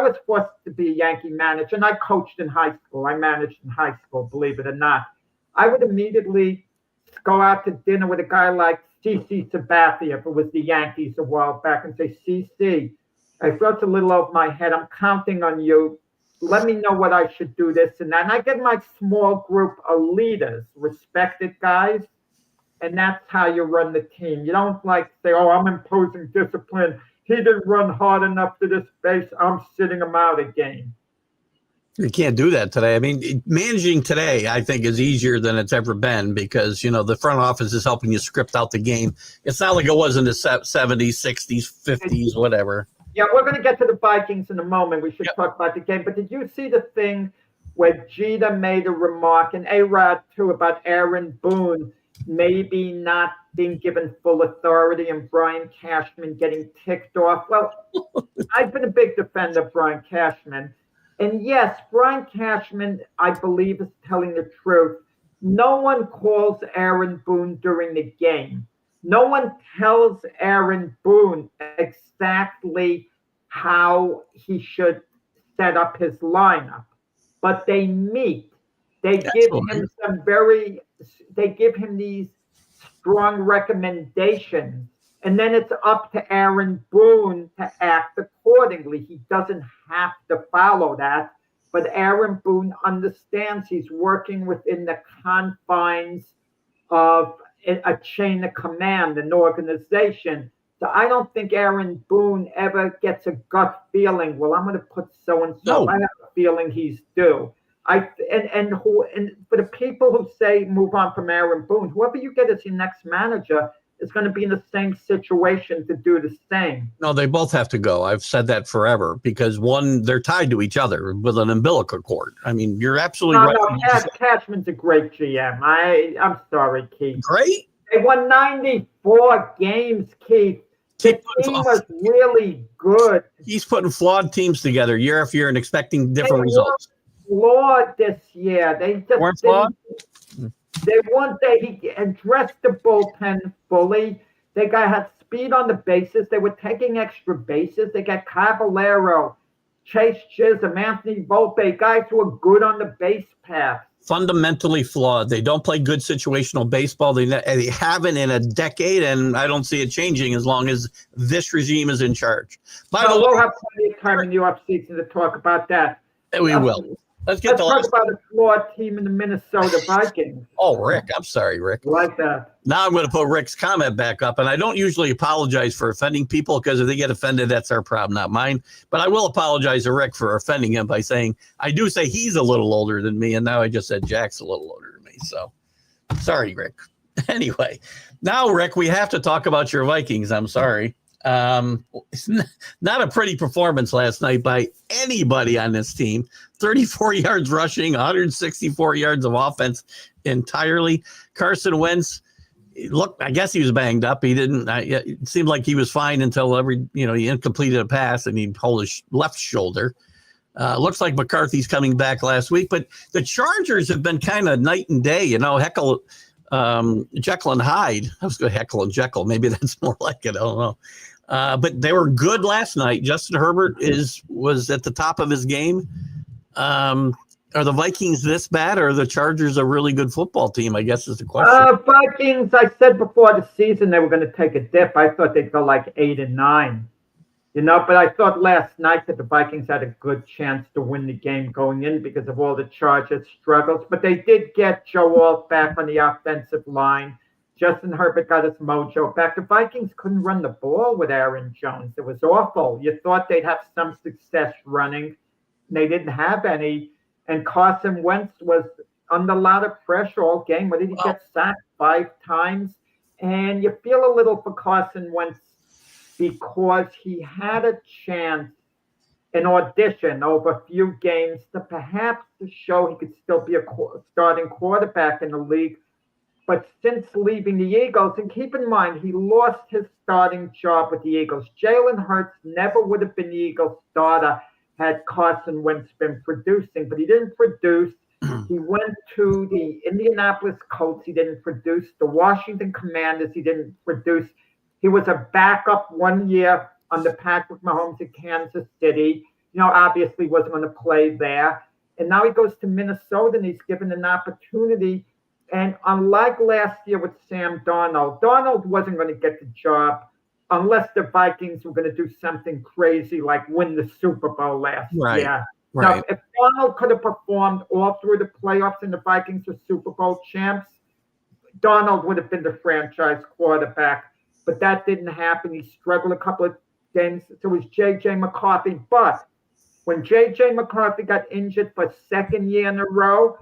was forced to be a Yankee manager, and I coached in high school, I managed in high school, believe it or not, I would immediately go out to dinner with a guy like CC Sabathia, if it was the Yankees a while back, and say, CC, I felt a little over my head. I'm counting on you. Let me know what I should do, this and that. And I get my small group of leaders, respected guys, and that's how you run the team. You don't say, I'm imposing discipline. He didn't run hard enough to this base. I'm sitting him out again. You can't do that today. I mean, managing today, I think, is easier than it's ever been because, the front office is helping you script out the game. It's not like it was in the 70s, 60s, 50s, whatever. Yeah, we're going to get to the Vikings in a moment. We should talk about the game. But did you see the thing where Jeter made a remark, and A-Rod too, about Aaron Boone maybe not being given full authority and Brian Cashman getting ticked off? Well, I've been a big defender of Brian Cashman. And yes, Brian Cashman, I believe, is telling the truth. No one calls Aaron Boone during the game. No one tells Aaron Boone exactly how he should set up his lineup. But they meet. They give him these strong recommendations. And then it's up to Aaron Boone to act accordingly. He doesn't have to follow that, but Aaron Boone understands he's working within the confines of a chain of command, an organization. So I don't think Aaron Boone ever gets a gut feeling, well, I'm going to put so-and-so. No. I have a feeling he's due. And for the people who say move on from Aaron Boone, whoever you get as your next manager is going to be in the same situation to do the same. No, they both have to go. I've said that forever because they're tied to each other with an umbilical cord. I mean, you're absolutely right. No, Cashman's a great GM. I'm sorry, Keith. Great. They won 94 games, Keith. The team was really good. He's putting flawed teams together year after year and expecting different results. Flawed this year. They just weren't flawed. He addressed the bullpen fully. Had speed on the bases. They were taking extra bases. They got Caballero, Chase Chisholm, Anthony Volpe, guys who are good on the base path. Fundamentally flawed. They don't play good situational baseball. They haven't in a decade, and I don't see it changing as long as this regime is in charge. We'll have plenty of time in the offseason to talk about that. We will. Let's talk about a flawed team in the Minnesota Vikings. Oh, Rick. I'm sorry, Rick. Like that. Now I'm going to put Rick's comment back up, and I don't usually apologize for offending people because if they get offended, that's their problem, not mine. But I will apologize to Rick for offending him by saying I do say he's a little older than me, and now I just said Jack's a little older than me. So sorry, Rick. Anyway, now, Rick, we have to talk about your Vikings. I'm sorry. It's not a pretty performance last night by anybody on this team. 34 yards rushing, 164 yards of offense entirely. Carson Wentz, look, I guess he was banged up. He didn't. It seemed like he was fine until he completed a pass and he pulled his left shoulder. Looks like McCarthy's coming back last week, but the Chargers have been kind of night and day. Jekyll and Hyde. I was going to Heckle and Jekyll. Maybe that's more like it. I don't know. But they were good last night. Justin Herbert was at the top of his game. Are the Vikings this bad, or are the Chargers a really good football team? I guess is the question. Vikings, I said before the season they were going to take a dip. I thought they'd go like 8-9. But I thought last night that the Vikings had a good chance to win the game going in because of all the Chargers' struggles. But they did get Joe Alt back on the offensive line. Justin Herbert got his mojo back. The Vikings couldn't run the ball with Aaron Jones. It was awful. You thought they'd have some success running. They didn't have any. And Carson Wentz was under a lot of pressure all game. What did he get sacked 5 times? And you feel a little for Carson Wentz because he had a chance, an audition over a few games to perhaps show he could still be a starting quarterback in the league. But since leaving the Eagles, and keep in mind, he lost his starting job with the Eagles. Jalen Hurts never would have been the Eagles starter had Carson Wentz been producing, but he didn't produce. He went to the Indianapolis Colts. He didn't produce. The Washington Commanders, he didn't produce. He was a backup 1 year under Patrick Mahomes at Kansas City. Obviously wasn't going to play there. And now he goes to Minnesota and he's given an opportunity. And unlike last year with Sam Darnold wasn't going to get the job unless the Vikings were going to do something crazy like win the Super Bowl last year. Right. Now, if Darnold could have performed all through the playoffs and the Vikings were Super Bowl champs, Darnold would have been the franchise quarterback. But that didn't happen. He struggled a couple of games. So was J.J. McCarthy. But when J.J. McCarthy got injured for second year in a row,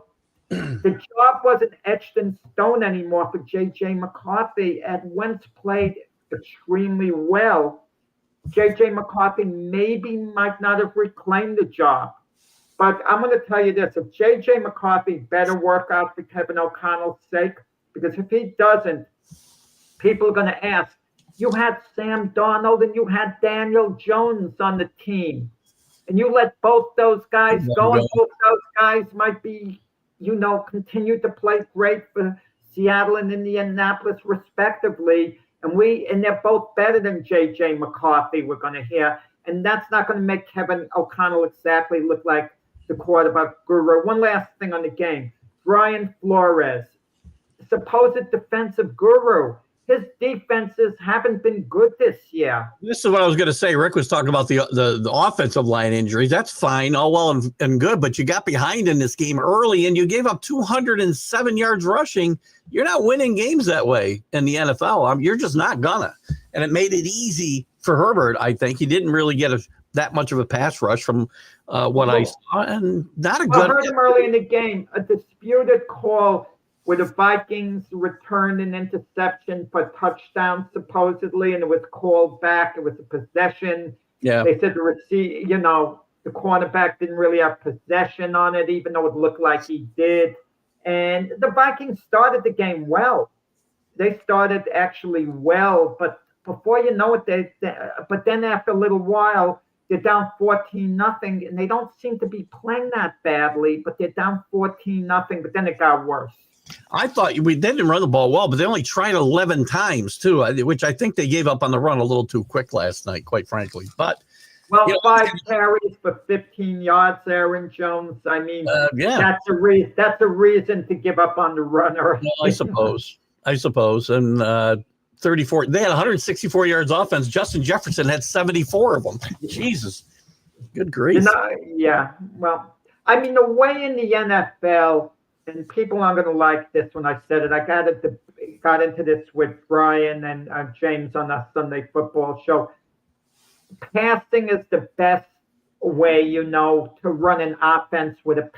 the job wasn't etched in stone anymore for J.J. McCarthy. And Wentz played extremely well. J.J. McCarthy might not have reclaimed the job. But I'm going to tell you this. If J.J. McCarthy better work out for Kevin O'Connell's sake, because if he doesn't, people are going to ask, you had Sam Darnold and you had Daniel Jones on the team, and you let both those guys go, and both those guys might be, continue to play great for Seattle and Indianapolis respectively, and they're both better than J.J. McCarthy, we're going to hear, and that's not going to make Kevin O'Connell exactly look like the quarterback guru. One last thing on the game. Brian Flores, supposed defensive guru. His defenses haven't been good this year. This is what I was going to say. Rick was talking about the offensive line injuries. That's fine, all well and good, but you got behind in this game early and you gave up 207 yards rushing. You're not winning games that way in the NFL. You're just not gonna. And it made it easy for Herbert, I think. He didn't really get that much of a pass rush from what I saw, and not a good. I heard him early in the game, a disputed call where the Vikings returned an interception for a touchdown, supposedly, and it was called back. It was a possession. Yeah. They said the cornerback didn't really have possession on it, even though it looked like he did. And the Vikings started the game well. They started actually well, but before you know it, but then after a little while, they're down 14-0, and they don't seem to be playing that badly, but they're down 14-0, but then it got worse. I thought they didn't run the ball well, but they only tried 11 times too, which I think they gave up on the run a little too quick last night, quite frankly. But Well, You know, 5 carries for 15 yards, Aaron Jones. I mean, yeah, that's a reason to give up on the runner. well, I suppose. And 34, they had 164 yards offense. Justin Jefferson had 74 of them. Jesus, good grief. Yeah. Well, I mean, the way in the NFL, and people aren't going to like this when I said it. I got into this with Brian and James on a Sunday football show. Passing is the best way, to run an offense with a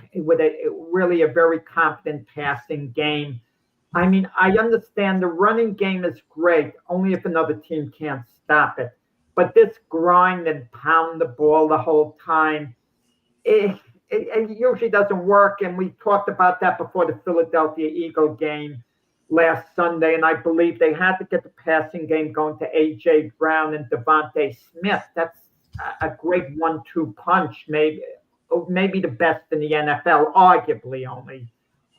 really a very competent passing game. I mean, I understand the running game is great, only if another team can't stop it. But this grind and pound the ball the whole time, it usually doesn't work. And we talked about that before the Philadelphia Eagle game last Sunday. And I believe they had to get the passing game going to A.J. Brown and Devontae Smith. That's a great 1-2 punch, maybe the best in the NFL, arguably only.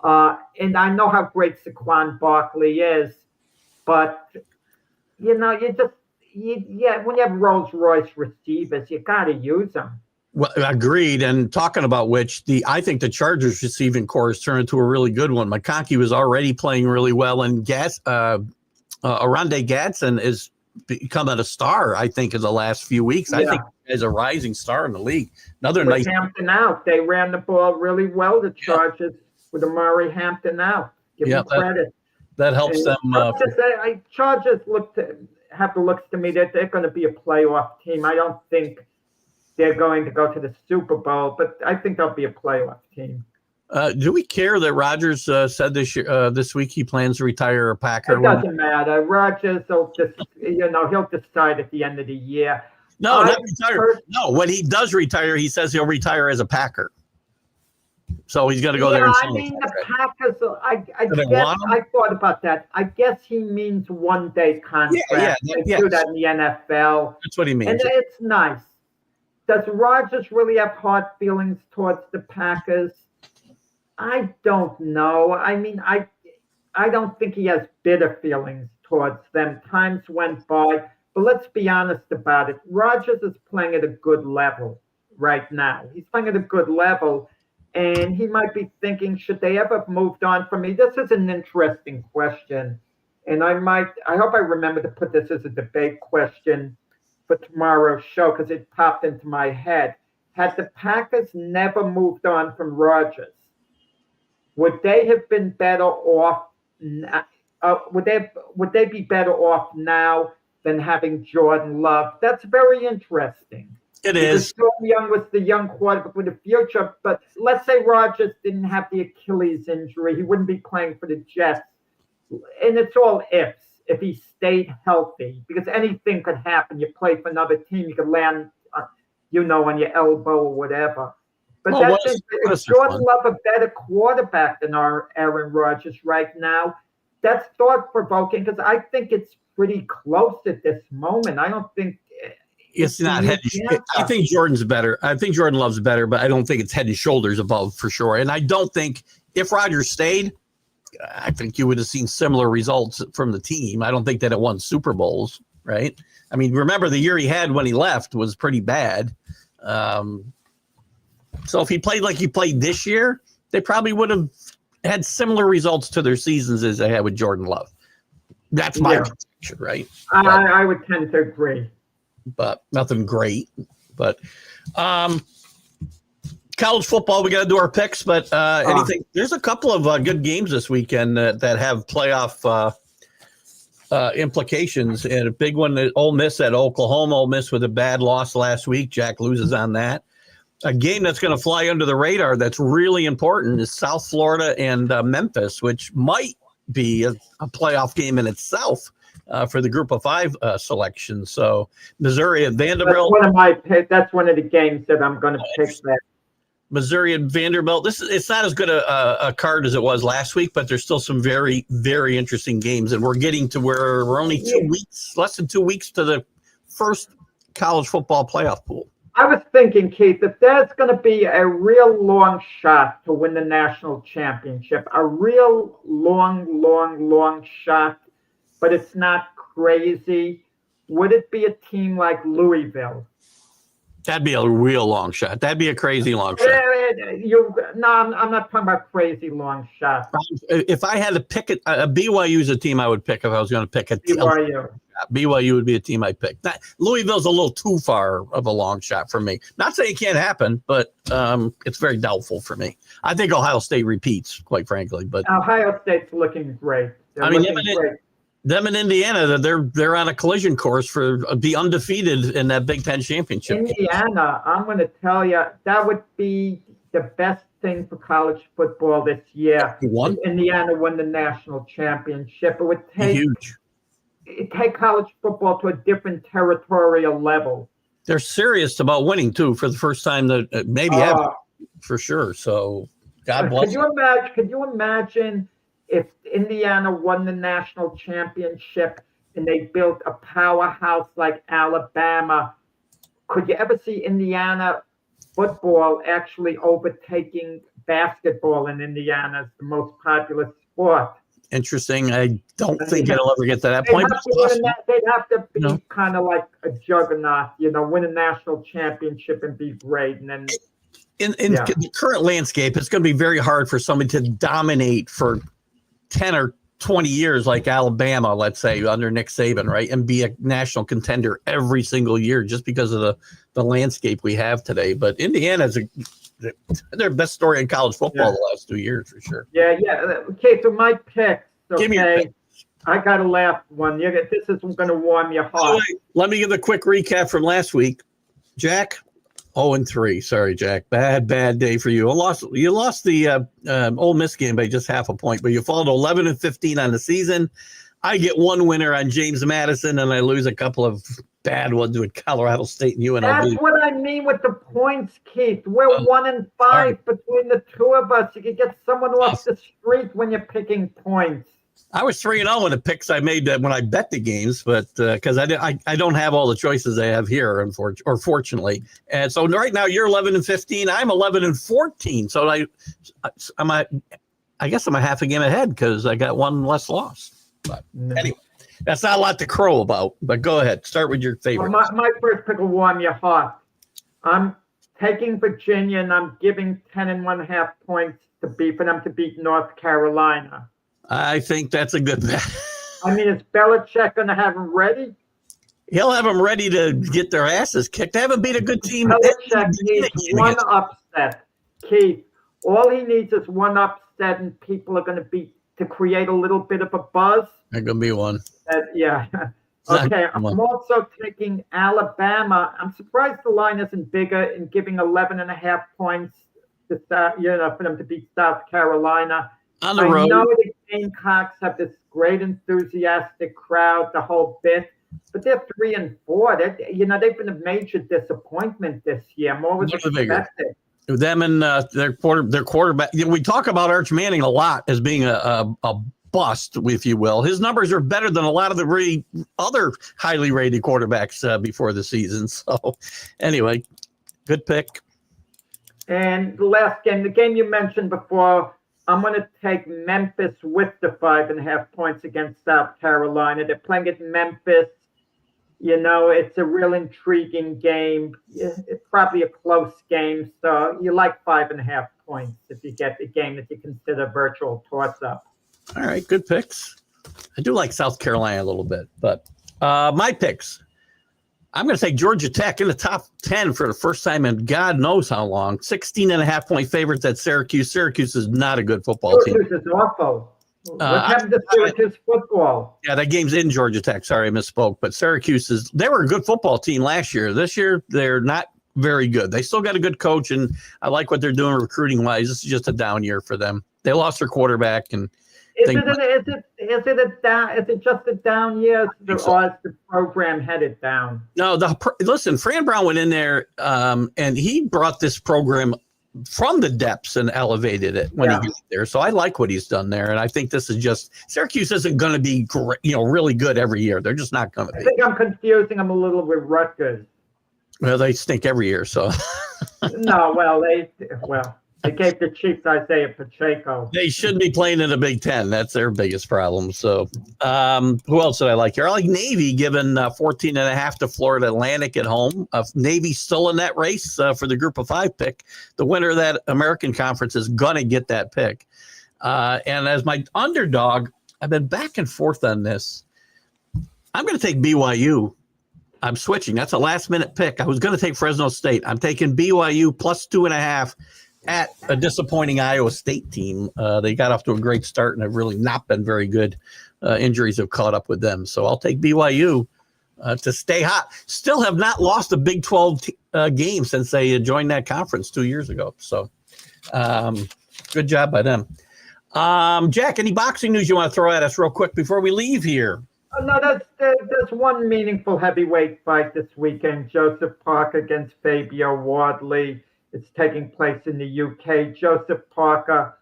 And I know how great Saquon Barkley is, but when you have Rolls Royce receivers, you got to use them. Well, agreed. And talking about which, I think the Chargers receiving core has turned into a really good one. McConkey was already playing really well, and Arondé Gadsden is becoming a star, I think, in the last few weeks. Yeah. I think he's a rising star in the league. Another with nice Hampton out. They ran the ball really well, the Chargers, with Amari Hampton out. Give them credit. That helps them. Chargers have the looks to me that they're going to be a playoff team. I don't think they're going to go to the Super Bowl, but I think they'll be a playoff team. Do we care that Rodgers said this week he plans to retire a Packer? It doesn't matter. Rodgers will he'll decide at the end of the year. No, not retire. No, when he does retire, he says he'll retire as a Packer. So he's going to go there. And I mean, the Packers. I thought about that. I guess he means 1-day contract. They do that in the NFL. That's what he means. And it's nice. Does Rodgers really have hard feelings towards the Packers? I don't know. I mean, I don't think he has bitter feelings towards them. Times went by, but let's be honest about it. Rodgers is playing at a good level right now. He's playing at a good level, and he might be thinking, should they ever have moved on from me? This is an interesting question, and I hope I remember to put this as a debate question for tomorrow's show because it popped into my head. Had the Packers never moved on from Rodgers, would they have been better off? Would they be better off now than having Jordan Love? That's very interesting. It is. Jordan Young was the young quarterback with the future, but let's say Rodgers didn't have the Achilles injury, he wouldn't be playing for the Jets. And it's all ifs. If he stayed healthy, because anything could happen. You play for another team, you could land, on your elbow or whatever. But is Jordan Love a better quarterback than our Aaron Rodgers right now? That's thought-provoking because I think it's pretty close at this moment. I don't think it's not head. I think Jordan's better. I think Jordan Love's better, but I don't think it's head and shoulders above for sure. And I don't think if Rodgers stayed, I think you would have seen similar results from the team. I don't think that it won Super Bowls, right? I mean, remember the year he had when he left was pretty bad. So if he played like he played this year, they probably would have had similar results to their seasons as they had with Jordan Love. That's my conviction, right? I would tend to agree. But nothing great. But college football, we got to do our picks. But anything? There's a couple of good games this weekend that have playoff implications. And a big one, Ole Miss at Oklahoma. Ole Miss with a bad loss last week. Jack loses on that. A game that's going to fly under the radar that's really important is South Florida and Memphis, which might be a playoff game in itself for the Group of Five selection. So Missouri at Vanderbilt. That's one of the games that I'm going to pick. That Missouri and Vanderbilt. It's not as good a card as it was last week, but there's still some very, very interesting games, and we're getting to where we're only less than 2 weeks to the first college football playoff pool. I was thinking, Keith, if there's going to be a real long shot to win the national championship, a real long shot, but it's not crazy, would it be a team like Louisville? That'd be a real long shot. That'd be a crazy long shot. I'm not talking about crazy long shots. If I had to pick it, BYU is a team I would pick if I was going to pick a team. BYU would be a team I'd pick. Louisville's a little too far of a long shot for me. Not saying it can't happen, but it's very doubtful for me. I think Ohio State repeats, quite frankly. But Ohio State's looking great. Them in Indiana, they're on a collision course for be undefeated in that Big Ten championship. Indiana, I'm going to tell you, that would be the best thing for college football this year. If Indiana won the national championship. It would take college football to a different territorial level. They're serious about winning too for the first time that maybe ever, for sure. So God bless. Could you imagine if Indiana won the national championship and they built a powerhouse like Alabama? Could you ever see Indiana football actually overtaking basketball in Indiana as the most popular sport? Interesting. I don't think it'll ever get to that point. They'd have to be kind of like a juggernaut, win a national championship and be great. And then in the current landscape, it's going to be very hard for somebody to dominate for 10 or 20 years like Alabama, let's say, under Nick Saban, right? And be a national contender every single year just because of the landscape we have today. But Indiana's their best story in college football the last 2 years, for sure. Yeah. Okay, so my picks. Okay. Give me your pick. I got a last one. This is going to warm your heart. Let me give a quick recap from last week. Jack, 0-3. Sorry, Jack. Bad day for you. You lost the Ole Miss game by just half a point, but you fall to 11-15 on the season. I get one winner on James Madison, and I lose a couple of bad ones with Colorado State and UNLV. That's what I mean with the points, Keith. We're 1-5 between the two of us. You could get someone off the street when you're picking points. I was 3-0 in the picks I made when I bet the games, but because I don't have all the choices I have here, fortunately. And so right now you're 11-15. I'm 11-14. So I guess I'm a half a game ahead because I got one less loss. But anyway, that's not a lot to crow about. But go ahead, start with your favorite. Well, my first pick will warm your heart. I'm taking Virginia, and I'm giving 10.5 points for them to beat North Carolina. I think that's a good bet. I mean, is Belichick going to have them ready? He'll have them ready to get their asses kicked. They haven't beat a good team. Belichick needs one upset. Keith, all he needs is one upset, and people are going to be to create a little bit of a buzz. There's going to be one. Okay, I'm also taking Alabama. I'm surprised the line isn't bigger in giving 11.5 points to for them to beat South Carolina. On the road. I know the Gamecocks have this great enthusiastic crowd, the whole bit, but they're 3-4. They've been a major disappointment this year. More was expected. Them and their quarterback. We talk about Arch Manning a lot as being a bust, if you will. His numbers are better than a lot of the other highly rated quarterbacks before the season. So, anyway, good pick. And the last game, the game you mentioned before, I'm going to take Memphis with the 5.5 points against South Carolina. They're playing at Memphis. It's a real intriguing game. It's probably a close game. So you like 5.5 points if you get the game that you consider virtual toss-up. All right, good picks. I do like South Carolina a little bit, but my picks. I'm going to take Georgia Tech in the top 10 for the first time in God knows how long. 16.5 point favorites at Syracuse. Syracuse is not a good football team. Syracuse is awful. What happened to Syracuse football? Yeah, that game's in Georgia Tech. Sorry, I misspoke. But Syracuse they were a good football team last year. This year, they're not very good. They still got a good coach, and I like what they're doing recruiting-wise. This is just a down year for them. They lost their quarterback, and Is it just a down year, or is the program headed down? No, listen, Fran Brown went in there, and he brought this program from the depths and elevated it when he got there. So I like what he's done there, and I think this is just Syracuse isn't going to be great, really good every year. They're just not going to be. I think I'm confusing them a little with Rutgers. Well, they stink every year, so. No, They gave the Chiefs Isaiah Pacheco. They shouldn't be playing in the Big Ten. That's their biggest problem. So who else did I like here? I like Navy giving 14.5 to Florida Atlantic at home. Navy still in that race for the Group of 5 pick. The winner of that American Conference is going to get that pick. And as my underdog, I've been back and forth on this. I'm going to take BYU. I'm switching. That's a last-minute pick. I was going to take Fresno State. I'm taking BYU plus 2.5 at a disappointing Iowa State team. They got off to a great start and have really not been very good. Injuries have caught up with them. So I'll take BYU to stay hot. Still have not lost a Big 12 game since they joined that conference 2 years ago. So good job by them. Jack, any boxing news you want to throw at us real quick before we leave here? No, there's one meaningful heavyweight fight this weekend. Joseph Parker against Fabio Wardley. It's taking place in the UK. Joseph Parker,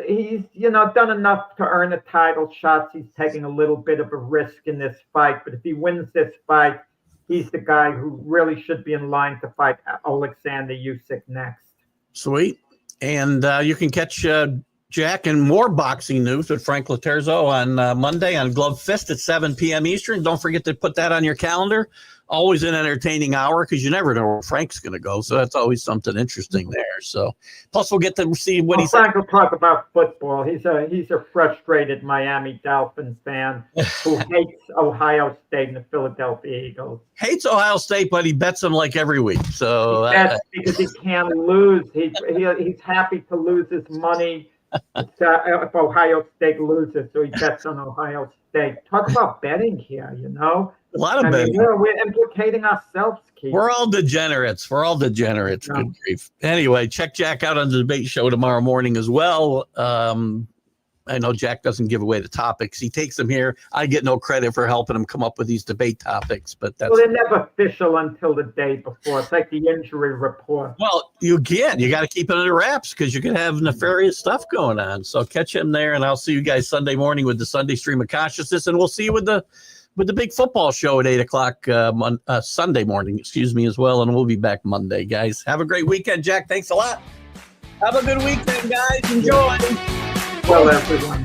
he's done enough to earn a title shot. He's taking a little bit of a risk in this fight, but if he wins this fight, he's the guy who really should be in line to fight Alexander Usyk next. Sweet. And you can catch Jack and more boxing news with Frank Laterzo on Monday on Glove Fist at 7 p.m. Eastern. Don't forget to put that on your calendar. Always an entertaining hour because you never know where Frank's going to go. So that's always something interesting there. So plus we'll get to see what he's. Frank will talk about football. He's a frustrated Miami Dolphins fan who hates Ohio State and the Philadelphia Eagles. Hates Ohio State, but he bets them like every week. So that's because he can't lose. He's happy to lose his money if Ohio State loses, so he bets on Ohio State. Talk about betting here, A lot of betting. We're implicating ourselves, Keith. We're all degenerates. Yeah. Good grief. Anyway, check Jack out on the debate show tomorrow morning as well. I know Jack doesn't give away the topics. He takes them here. I get no credit for helping him come up with these debate topics, but that's. Well, they're never official until the day before. It's like the injury report. Well, you got to keep it under wraps because you could have nefarious stuff going on. So catch him there, and I'll see you guys Sunday morning with the Sunday Stream of Consciousness, and we'll see you with the big football show at 8 o'clock Sunday morning, as well. And we'll be back Monday, guys. Have a great weekend, Jack. Thanks a lot. Have a good weekend, guys. Enjoy. Well, everyone.